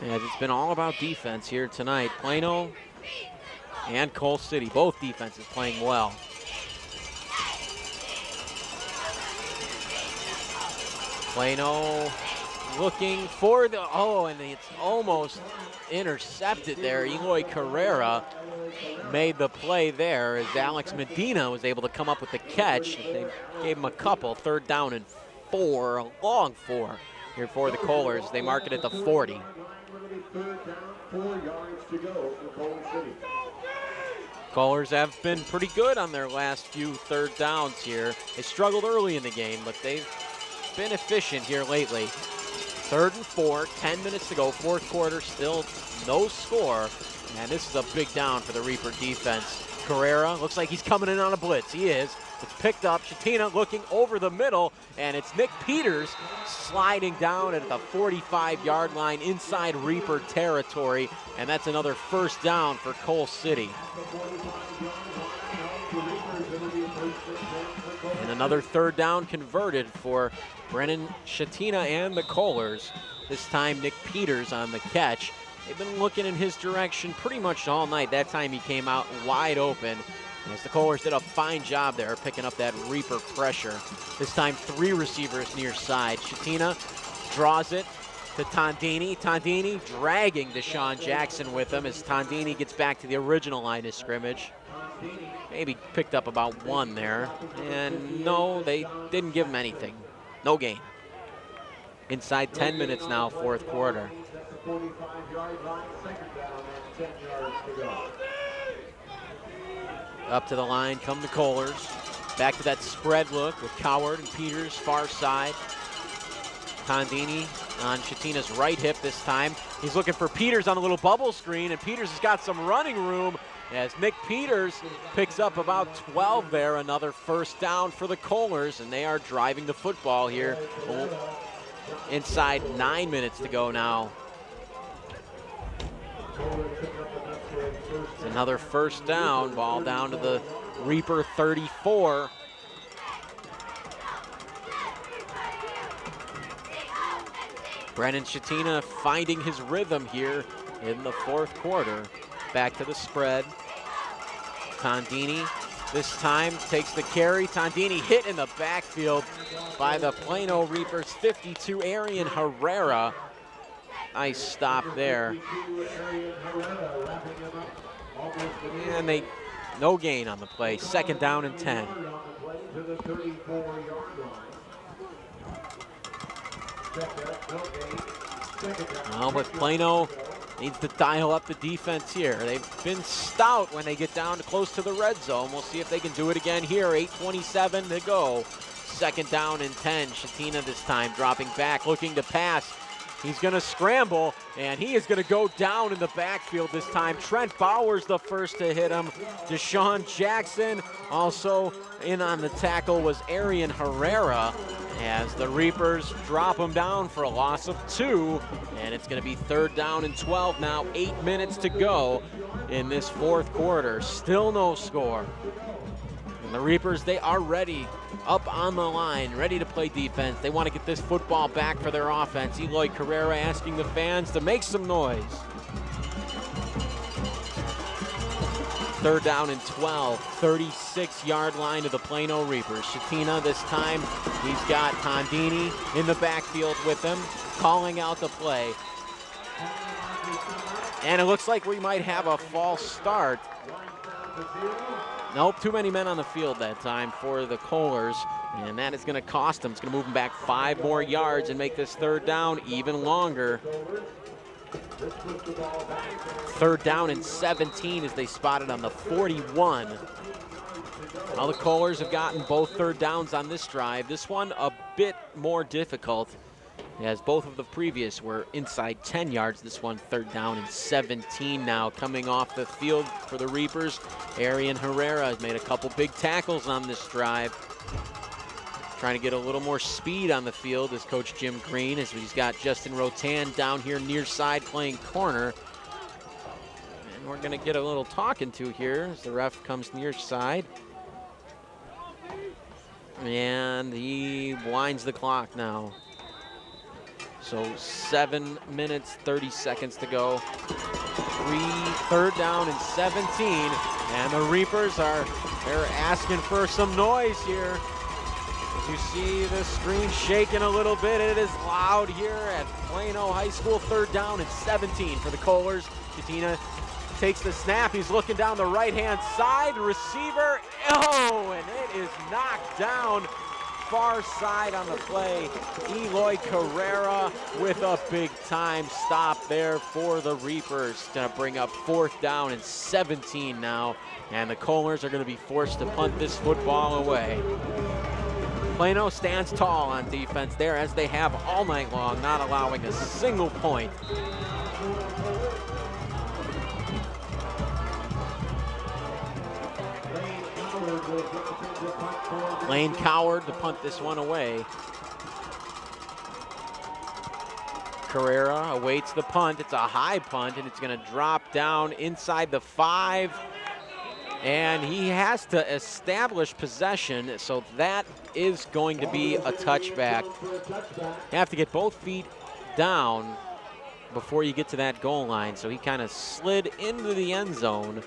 And it's been all about defense here tonight. Plano and Coal City, both defenses playing well. Plano looking for the, and it's almost intercepted there. Eloy Carrera made the play there as Alex Medina was able to come up with the catch. They gave him a couple, third down and 4, a long 4 here for the Kohlers. They mark it at the 40. Kohlers have been pretty good on their last few third downs here. They struggled early in the game, but they've been efficient here lately. Third and 4, 10 minutes to go, fourth quarter, still no score. And this is a big down for the Reaper defense. Carrera looks like he's coming in on a blitz. He is. It's picked up. Shatina looking over the middle, and it's Nick Peters sliding down at the 45-yard line inside Reaper territory, and that's another first down for Coal City. And another third down converted for Brennan Shatina and the Kohlers. This time Nick Peters on the catch. They've been looking in his direction pretty much all night. That time he came out wide open. As the Kohlers did a fine job there picking up that Reaper pressure. This time 3 receivers near side. Shatina draws it to Tondini. Tondini dragging Deshaun Jackson with him as Tondini gets back to the original line of scrimmage. Maybe picked up about 1 there. And no, they didn't give him anything. No gain. Inside 10 minutes now, fourth quarter. 45-yard line, second down and 10 yards to go. Up to the line come the Kohlers. Back to that spread look with Coward and Peters far side. Tondini on Shatina's right hip this time. He's looking for Peters on a little bubble screen, and Peters has got some running room as Nick Peters picks up about 12 there. Another first down for the Kohlers, and they are driving the football here. Inside 9 minutes to go now. It's another first down, ball down to the Reaper 34. Brennan Shatina finding his rhythm here in the fourth quarter. Back to the spread. Tondini this time takes the carry. Tondini hit in the backfield by the Plano Reapers 52, Arian Herrera. Nice stop there. And no gain on the play. Second down and 10. Well, but Plano needs to dial up the defense here. They've been stout when they get down to close to the red zone. We'll see if they can do it again here. 8:27 to go. Second down and 10. Shatina this time dropping back, looking to pass. He's going to scramble, and he is going to go down in the backfield this time. Trent Bowers the first to hit him. Deshaun Jackson also in on the tackle was Arian Herrera as the Reapers drop him down for a loss of 2. And it's going to be third down and 12 now. 8 minutes to go in this fourth quarter. Still no score. And the Reapers, they are ready, up on the line, ready to play defense. They want to get this football back for their offense. Eloy Carrera asking the fans to make some noise. Third down and 12, 36-yard line of the Plano Reapers. Shatina this time, he's got Tondini in the backfield with him, calling out the play. And it looks like we might have a false start. Nope, too many men on the field that time for the Kohlers, and that is going to cost them. It's going to move them back 5 more yards and make this third down even longer. Third down and 17 as they spotted on the 41. Now the Kohlers have gotten both third downs on this drive. This one a bit more difficult, as both of the previous were inside 10 yards. This one third down and 17 now. Coming off the field for the Reapers, Arian Herrera has made a couple big tackles on this drive. Trying to get a little more speed on the field is Coach Jim Green, as he's got Justin Rotan down here near side playing corner. And we're going to get a little talking to here as the ref comes near side. And he winds the clock now. So 7 minutes, 30 seconds to go. Third down and 17. And the Reapers they're asking for some noise here. As you see the screen shaking a little bit, it is loud here at Plano High School. Third down and 17 for the Kohlers. Katina takes the snap. He's looking down the right-hand side. Receiver, oh, and it is knocked down. Far side on the play. Eloy Carrera with a big-time stop there for the Reapers. Going to bring up fourth down and 17 now. And the Kohlers are going to be forced to punt this football away. Plano stands tall on defense there, as they have all night long, not allowing a single point. Lane Coward to punt this one away. Carrera awaits the punt. It's a high punt, and it's going to drop down inside the 5. And he has to establish possession, so that is going to be a touchback. You have to get both feet down before you get to that goal line. So he kind of slid into the end zone.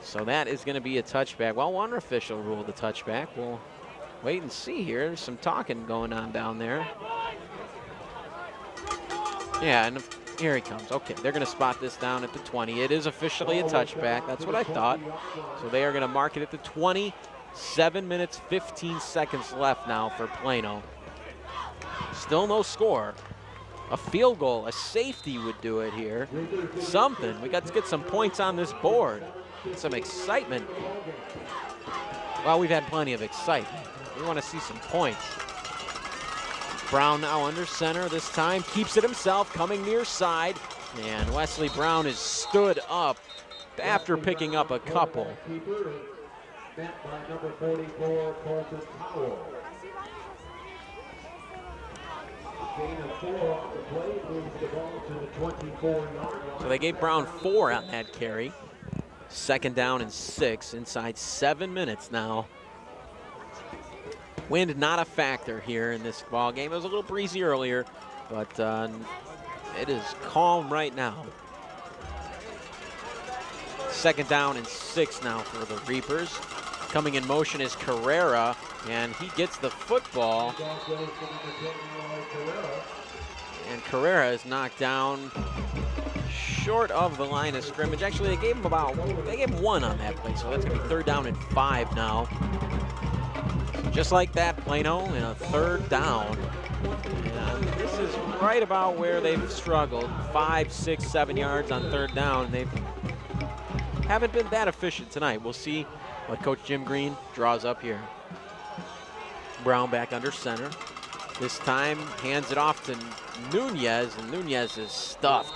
So that is going to be a touchback. Well, one official ruled a touchback. We'll wait and see here. There's some talking going on down there. Yeah, and here he comes. Okay, they're going to spot this down at the 20. It is officially a touchback. That's what I thought. So they are going to mark it at the 20. 7 minutes, 15 seconds left now for Plano. Still no score. A field goal, a safety would do it here. Something. We got to get some points on this board. Get some excitement. Well, we've had plenty of excitement. We want to see some points. Brown now under center this time, keeps it himself, coming near side, and Wesley Brown is stood up after picking up a couple. So they gave Brown 4 on that carry. Second down and 6, inside 7 minutes now. Wind not a factor here in this ball game. It was a little breezy earlier, but it is calm right now. Second down and 6 now for the Reapers. Coming in motion is Carrera, and he gets the football. And Carrera is knocked down short of the line of scrimmage. Actually, they gave him 1 on that play, so that's going to be third down and 5 now. Just like that, Plano in a third down. And this is right about where they've struggled. 5, 6, 7 yards on third down. They haven't been that efficient tonight. We'll see what Coach Jim Green draws up here. Brown back under center. This time hands it off to Nunez, and Nunez is stuffed.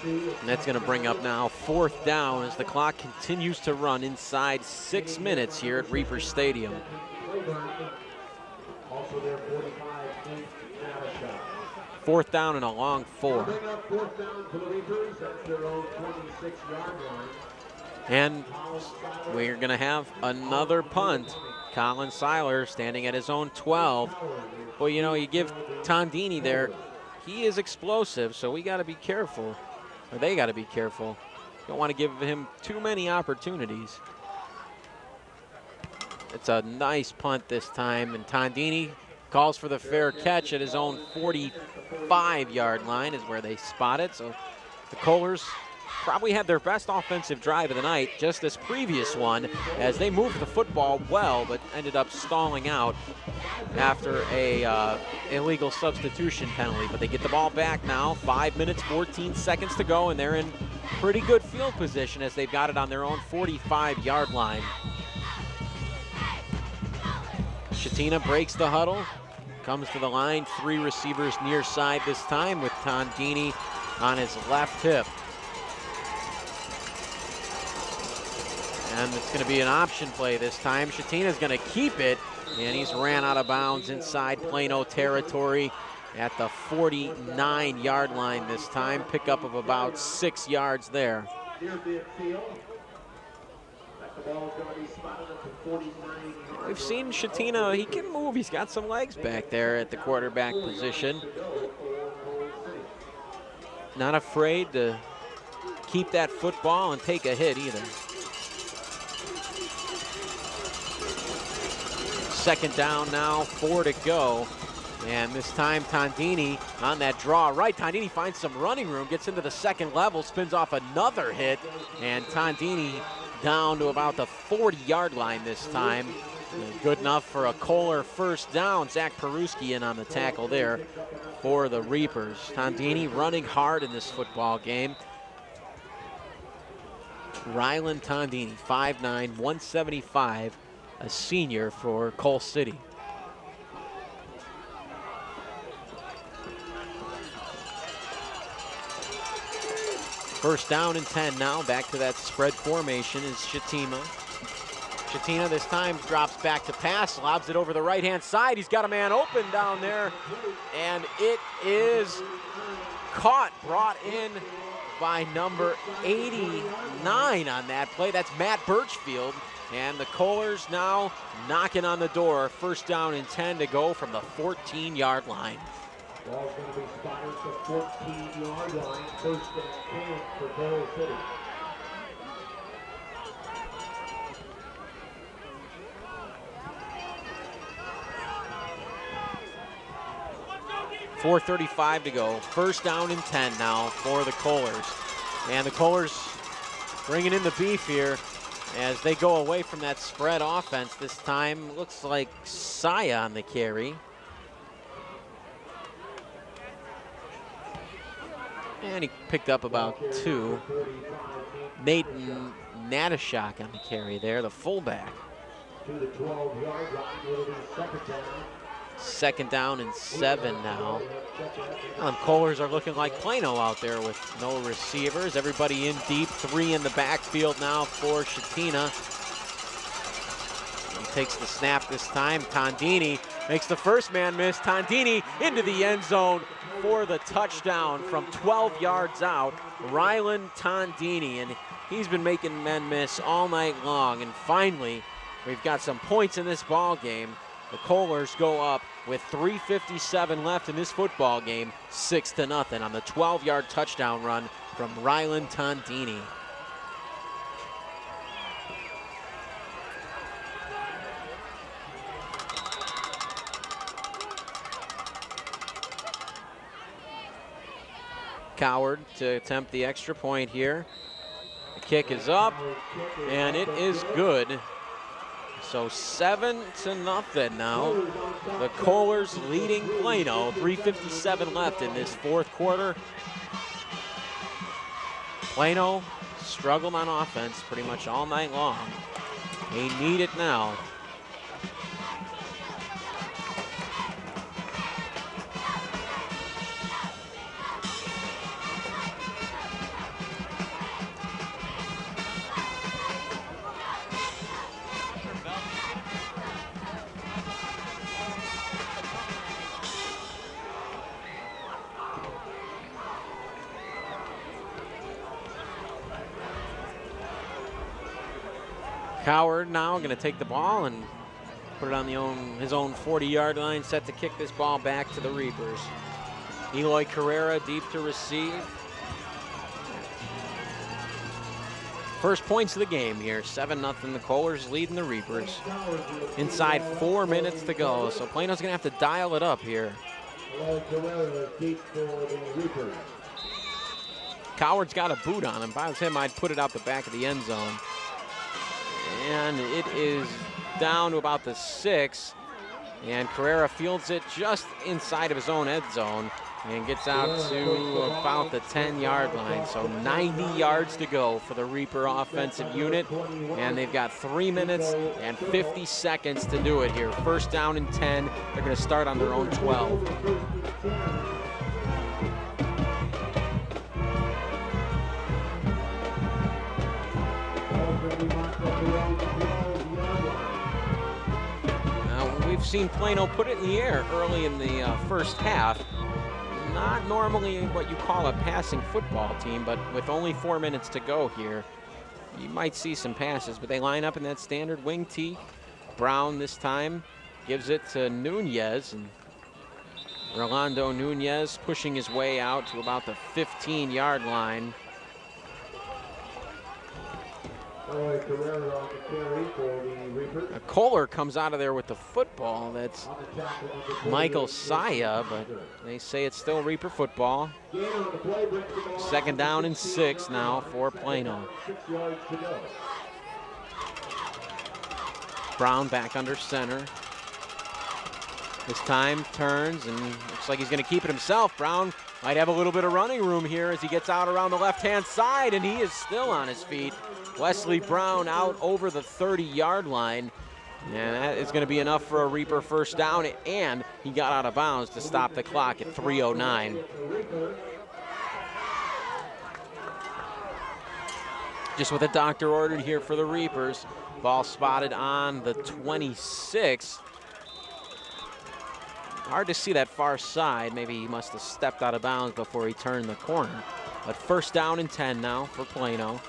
And that's going to bring up now fourth down as the clock continues to run inside 6 minutes here at Reaper Stadium. Fourth down and a long 4. And we're going to have another punt. Colin Seiler standing at his own 12. Well, you know, you give Tondini there, he is explosive, so we got to be careful. Or they got to be careful. Don't want to give him too many opportunities. It's a nice punt this time, and Tondini calls for the fair catch at his own 45-yard line is where they spot it. So the Kohlers probably had their best offensive drive of the night, just this previous one, as they moved the football well, but ended up stalling out after a illegal substitution penalty. But they get the ball back now, 5 minutes, 14 seconds to go, and they're in pretty good field position as they've got it on their own 45-yard line. Shatina breaks the huddle, comes to the line, 3 receivers near side this time with Tondini on his left hip. And it's going to be an option play this time. Shatina's going to keep it, and he's ran out of bounds inside Plano territory at the 49-yard line this time. Pickup of about 6 yards there. We've seen Shatina, he can move. He's got some legs back there at the quarterback position. Not afraid to keep that football and take a hit either. Second down now, 4 to go. And this time Tondini on that draw right. Tondini finds some running room, gets into the second level, spins off another hit, and Tondini down to about the 40-yard line this time. Good enough for a Kohler first down. Zach Peruski in on the tackle there for the Reapers. Tondini running hard in this football game. Rylan Tondini, 5'9", 175, a senior for Coal City. First down and 10 now. Back to that spread formation is Shatima. Shatina this time drops back to pass, lobs it over the right-hand side. He's got a man open down there, and it is caught, brought in by number 89 on that play. That's Matt Birchfield. And the Kohlers now knocking on the door. First down and 10 to go from the 14-yard line. Ball's going to be spotted at the 14-yard line. First and 10 for Coal City. .435 to go. First down and 10 now for the Kohlers. And the Kohlers bringing in the beef here as they go away from that spread offense. This time looks like Saya on the carry. And he picked up about 2. Nathan Natashak on the carry there, the fullback. To the 12-yard line, will be second down. Second down and 7 now. Kohlers are looking like Plano out there with no receivers. Everybody in deep, 3 in the backfield now for Shatina. He takes the snap this time. Tondini makes the first man miss. Tondini into the end zone for the touchdown from 12 yards out. Rylan Tondini, and he's been making men miss all night long. And finally, we've got some points in this ball game. The Kohlers go up with 3:57 left in this football game, 6-0 on the 12-yard touchdown run from Rylan Tondini. Coward to attempt the extra point here. The kick is up, and it is good. So 7-0 now. The Kohlers leading Plano. 3:57 left in this fourth quarter. Plano struggled on offense pretty much all night long. They need it now. Coward now going to take the ball and put it on his own 40-yard line, set to kick this ball back to the Reapers. Eloy Carrera deep to receive. First points of the game here, 7-0. The Kohlers leading the Reapers. Inside 4 minutes to go, so Plano's gonna have to dial it up here. Coward's got a boot on him. If I was him, I'd put it out the back of the end zone. And it is down to about the 6. And Carrera fields it just inside of his own end zone and gets out to about the 10-yard line. So 90 yards to go for the Reaper offensive unit. And they've got 3 minutes and 50 seconds to do it here. First down and 10. They're going to start on their own 12. We've seen Plano put it in the air early in the first half. Not normally what you call a passing football team, but with only 4 minutes to go here, you might see some passes, but they line up in that standard wing tee. Brown this time gives it to Nunez, and Rolando Nunez pushing his way out to about the 15-yard line. Kohler comes out of there with the football. That's Michael Saya, but they say it's still Reaper football. Second down and 6 now for Plano. Brown back under center. This time turns and looks like he's going to keep it himself. Brown might have a little bit of running room here as he gets out around the left-hand side, and he is still on his feet. Wesley Brown out over the 30-yard line, and that is going to be enough for a Reaper first down, and he got out of bounds to stop the clock at 3:09. Just what the doctor ordered here for the Reapers. Ball spotted on the 26. Hard to see that far side. Maybe he must have stepped out of bounds before he turned the corner. But first down and 10 now for Plano.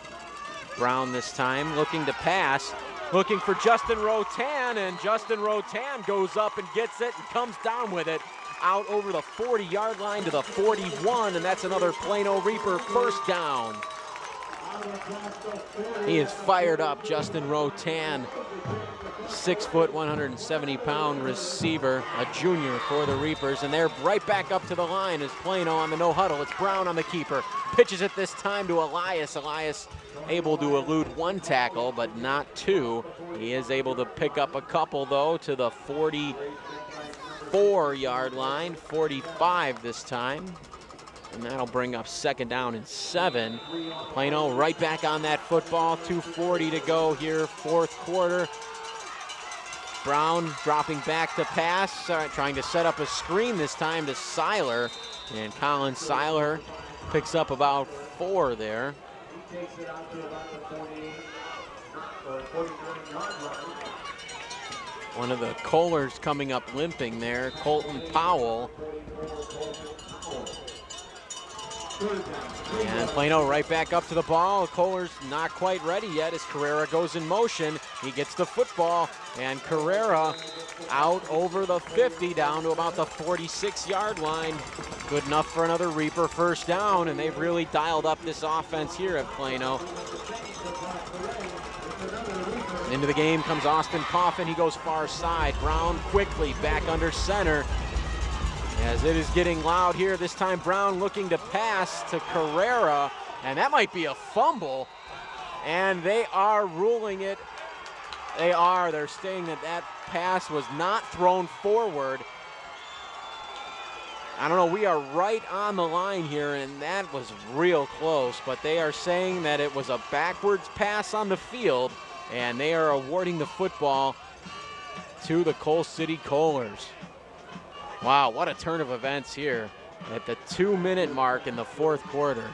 Brown this time looking to pass, looking for Justin Rotan, and Justin Rotan goes up and gets it and comes down with it out over the 40-yard line to the 41, and that's another Plano Reaper first down. He is fired up, Justin Rotan. 6 foot, 170-pound receiver, a junior for the Reapers, and they're right back up to the line as Plano on the no huddle. It's Brown on the keeper. Pitches it this time to Elias. Elias able to elude one tackle, but not two. He is able to pick up a couple, though, to the 44-yard line, 45 this time. And that'll bring up second down and 7. Plano right back on that football. 2:40 to go here, fourth quarter. Brown dropping back to pass, trying to set up a screen this time to Seiler. And Colin Seiler picks up about 4 there. One of the Kohlers coming up limping there, Colton Powell. And Plano right back up to the ball. Kohlers not quite ready yet as Carrera goes in motion. He gets the football, and Carrera out over the 50 down to about the 46-yard line. Good enough for another Reaper first down, and they've really dialed up this offense here at Plano. Into the game comes Austin Coffin. He goes far side. Brown quickly back under center. As it is getting loud here, this time Brown looking to pass to Carrera, and that might be a fumble, and they are ruling it. They're saying that that pass was not thrown forward. I don't know, we are right on the line here, and that was real close, but they are saying that it was a backwards pass on the field, and they are awarding the football to the Coal City Kohlers. Wow, what a turn of events here at the 2-minute mark in the fourth quarter.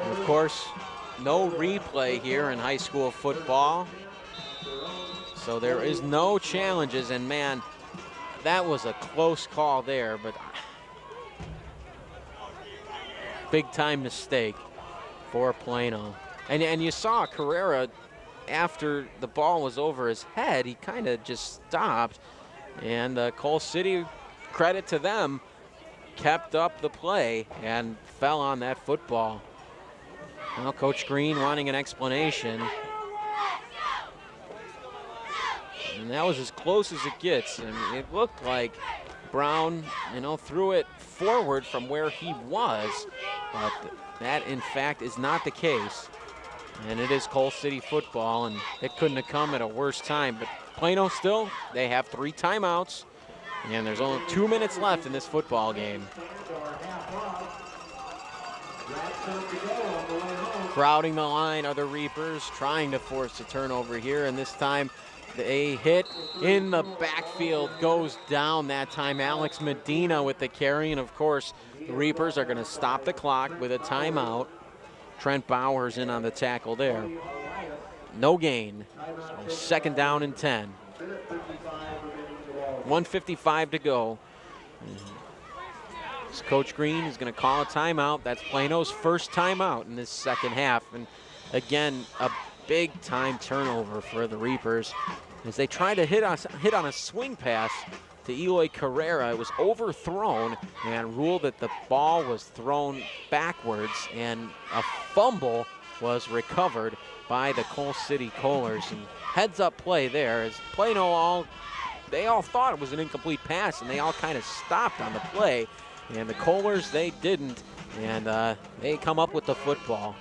And of course, no replay here in high school football. So there is no challenges, and man, that was a close call there, but big time mistake for Plano. And you saw Carrera, after the ball was over his head, he kind of just stopped. And Coal City, credit to them, kept up the play and fell on that football. Well, Coach Green wanting an explanation. And that was as close as it gets. I mean, it looked like Brown, threw it forward from where he was, but that in fact is not the case. And it is Coal City football, and it couldn't have come at a worse time. But Plano still, they have 3 timeouts, and there's only 2 minutes left in this football game. Crowding the line are the Reapers, trying to force a turnover here, and this time a hit in the backfield goes down that time. Alex Medina with the carry, and of course, the Reapers are going to stop the clock with a timeout. Trent Bowers in on the tackle there. No gain, so 2nd down and 10. 1:55 to go. Coach Green is going to call a timeout. That's Plano's first timeout in this second half. And again, a big time turnover for the Reapers as they try to hit on a swing pass to Eloy Carrera. It was overthrown and ruled that the ball was thrown backwards, and a fumble was recovered by the Coal City Kohlers. And heads up play there as Plano they all thought it was an incomplete pass, and they all kind of stopped on the play. And the Kohlers, they didn't, and they come up with the football.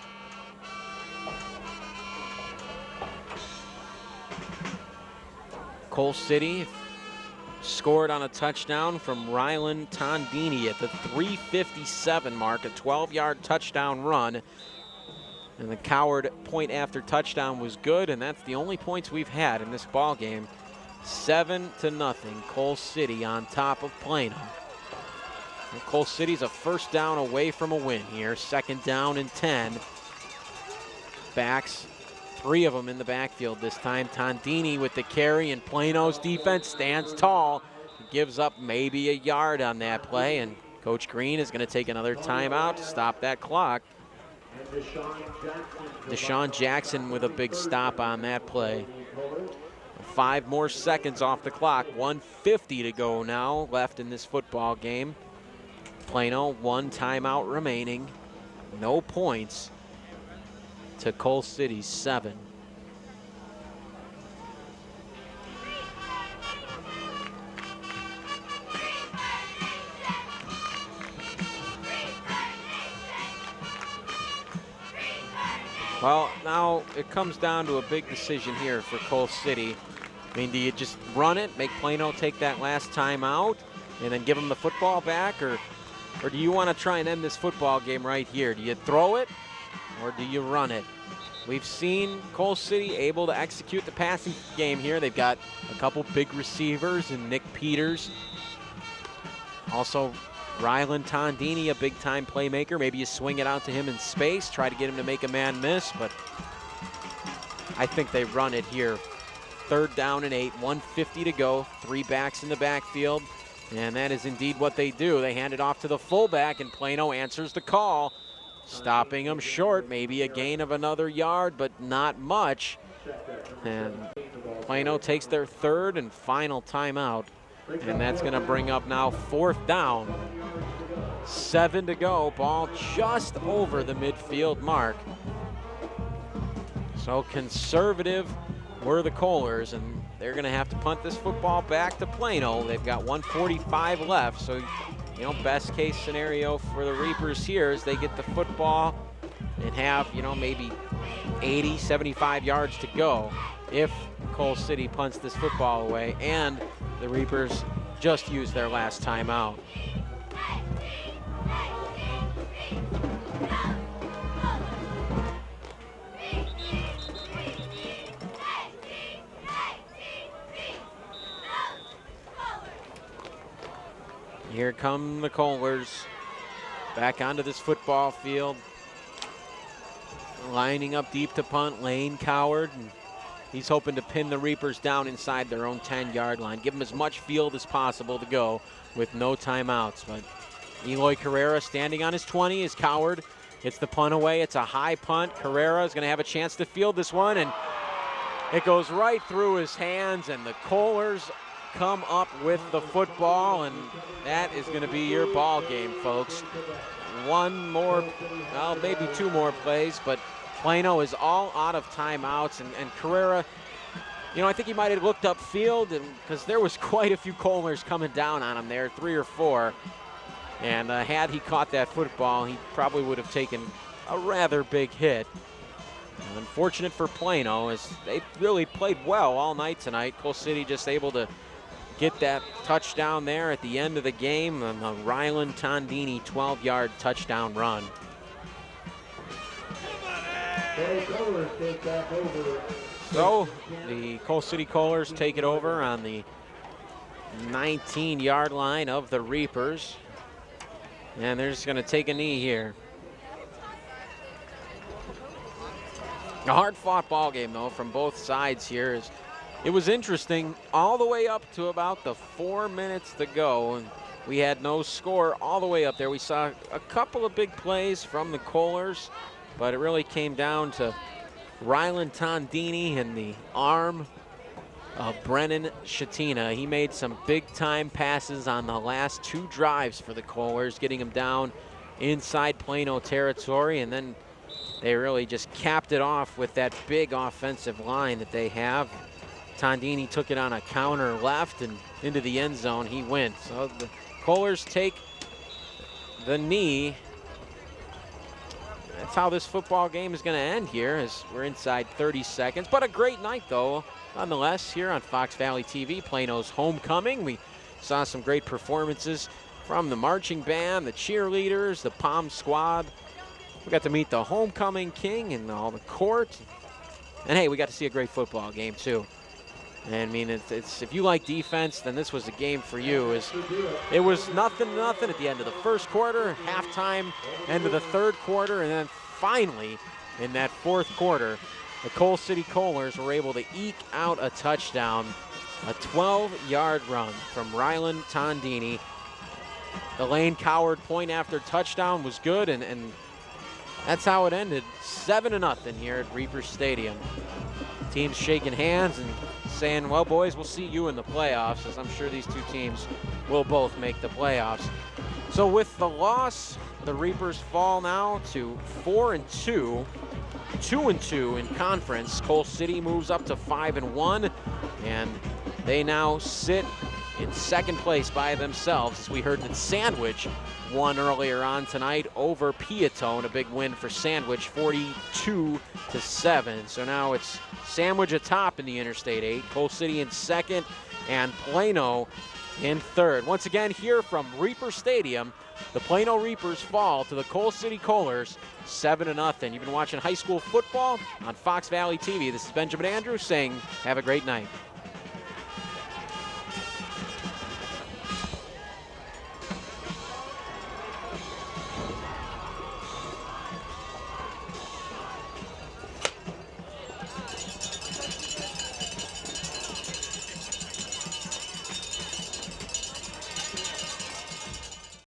Coal City scored on a touchdown from Rylan Tondini at the 3:57 mark, a 12-yard touchdown run. And the Coward point after touchdown was good, and that's the only points we've had in this ball game. 7-0, Coal City on top of Plano. And Coal City's a first down away from a win here. 2nd down and 10. Backs, 3 of them in the backfield this time. Tondini with the carry, and Plano's defense stands tall. Gives up maybe a yard on that play, and Coach Green is going to take another timeout to stop that clock. Deshaun Jackson with a big stop on that play. 5 more seconds off the clock. 1:50 to go now left in this football game. Plano, 1 timeout remaining. No points to Coal City 7. Well, now it comes down to a big decision here for Coal City. I mean, do you just run it, make Plano take that last time out, and then give them the football back, or do you want to try and end this football game right here? Do you throw it, or do you run it? We've seen Coal City able to execute the passing game here. They've got a couple big receivers in Nick Peters. Also, Rylan Tondini, a big-time playmaker. Maybe you swing it out to him in space, try to get him to make a man miss, but I think they run it here. 3rd down and 8, 1:50 to go, 3 backs in the backfield, and that is indeed what they do. They hand it off to the fullback, and Plano answers the call, stopping him short, maybe a gain of another yard, but not much. And Plano takes their 3rd and final timeout, and that's going to bring up now 4th down. 7 to go, ball just over the midfield mark. So conservative were the Kohlers, and they're going to have to punt this football back to Plano. They've got 1:45 left, so best case scenario for the Reapers here is they get the football and have maybe 80, 75 yards to go if Coal City punts this football away and the Reapers just use their last timeout. Here come the Kohlers back onto this football field. Lining up deep to punt, Lane Coward. And he's hoping to pin the Reapers down inside their own 10-yard line. Give them as much field as possible to go with no timeouts. But Eloy Carrera standing on his 20 is Coward. It's the punt away. It's a high punt. Carrera is going to have a chance to field this one, and it goes right through his hands, and the Kohlers come up with the football, and that is going to be your ball game, folks. one more, well, maybe two more plays, but Plano is all out of timeouts, and Carrera, you know, I think he might have looked upfield because there was quite a few Kohlers coming down on him there, 3 or 4. And had he caught that football, he probably would have taken a rather big hit. And unfortunate for Plano, as they really played well all night tonight. Coal City just able to get that touchdown there at the end of the game on the Rylan Tondini 12-yard touchdown run. So the Coal City Kohlers take it over on the 19-yard line of the Reapers. And they're just going to take a knee here. A hard-fought ball game, though, from both sides here. It was interesting all the way up to about the 4 minutes to go. And we had no score all the way up there. We saw a couple of big plays from the Kohlers, but it really came down to Rylan Tondini and the arm of Brennan Shatina. He made some big-time passes on the last 2 drives for the Kohlers, getting them down inside Plano territory, and then they really just capped it off with that big offensive line that they have. Tondini took it on a counter left and into the end zone. He went. So the Kohlers take the knee. That's how this football game is going to end here, as we're inside 30 seconds. But a great night, though, nonetheless, here on Fox Valley TV, Plano's homecoming. We saw some great performances from the marching band, the cheerleaders, the Palm Squad. We got to meet the homecoming king and all the court. And, hey, we got to see a great football game, too. And, I mean, it's if you like defense, then this was the game for you. It was nothing at the end of the first quarter, halftime, end of the third quarter, and then finally, in that fourth quarter, the Coal City Kohlers were able to eke out a touchdown, a 12-yard run from Rylan Tondini. The Lane Coward point after touchdown was good, and that's how it ended, 7-0 here at Reaper Stadium. Teams shaking hands and saying, well, boys, we'll see you in the playoffs, as I'm sure these two teams will both make the playoffs. So with the loss, the Reapers fall now to 4-2, 2-2 in conference. Coal City moves up to 5-1, and they now sit in second place by themselves. As we heard that Sandwich won earlier on tonight over Piatone, a big win for Sandwich, 42-7. So now it's Sandwich atop in the Interstate 8, Coal City in second, and Plano in third. Once again, here from Reaper Stadium, the Plano Reapers fall to the Coal City Kohlers 7-0. You've been watching high school football on Fox Valley TV. This is Benjamin Andrews saying, have a great night.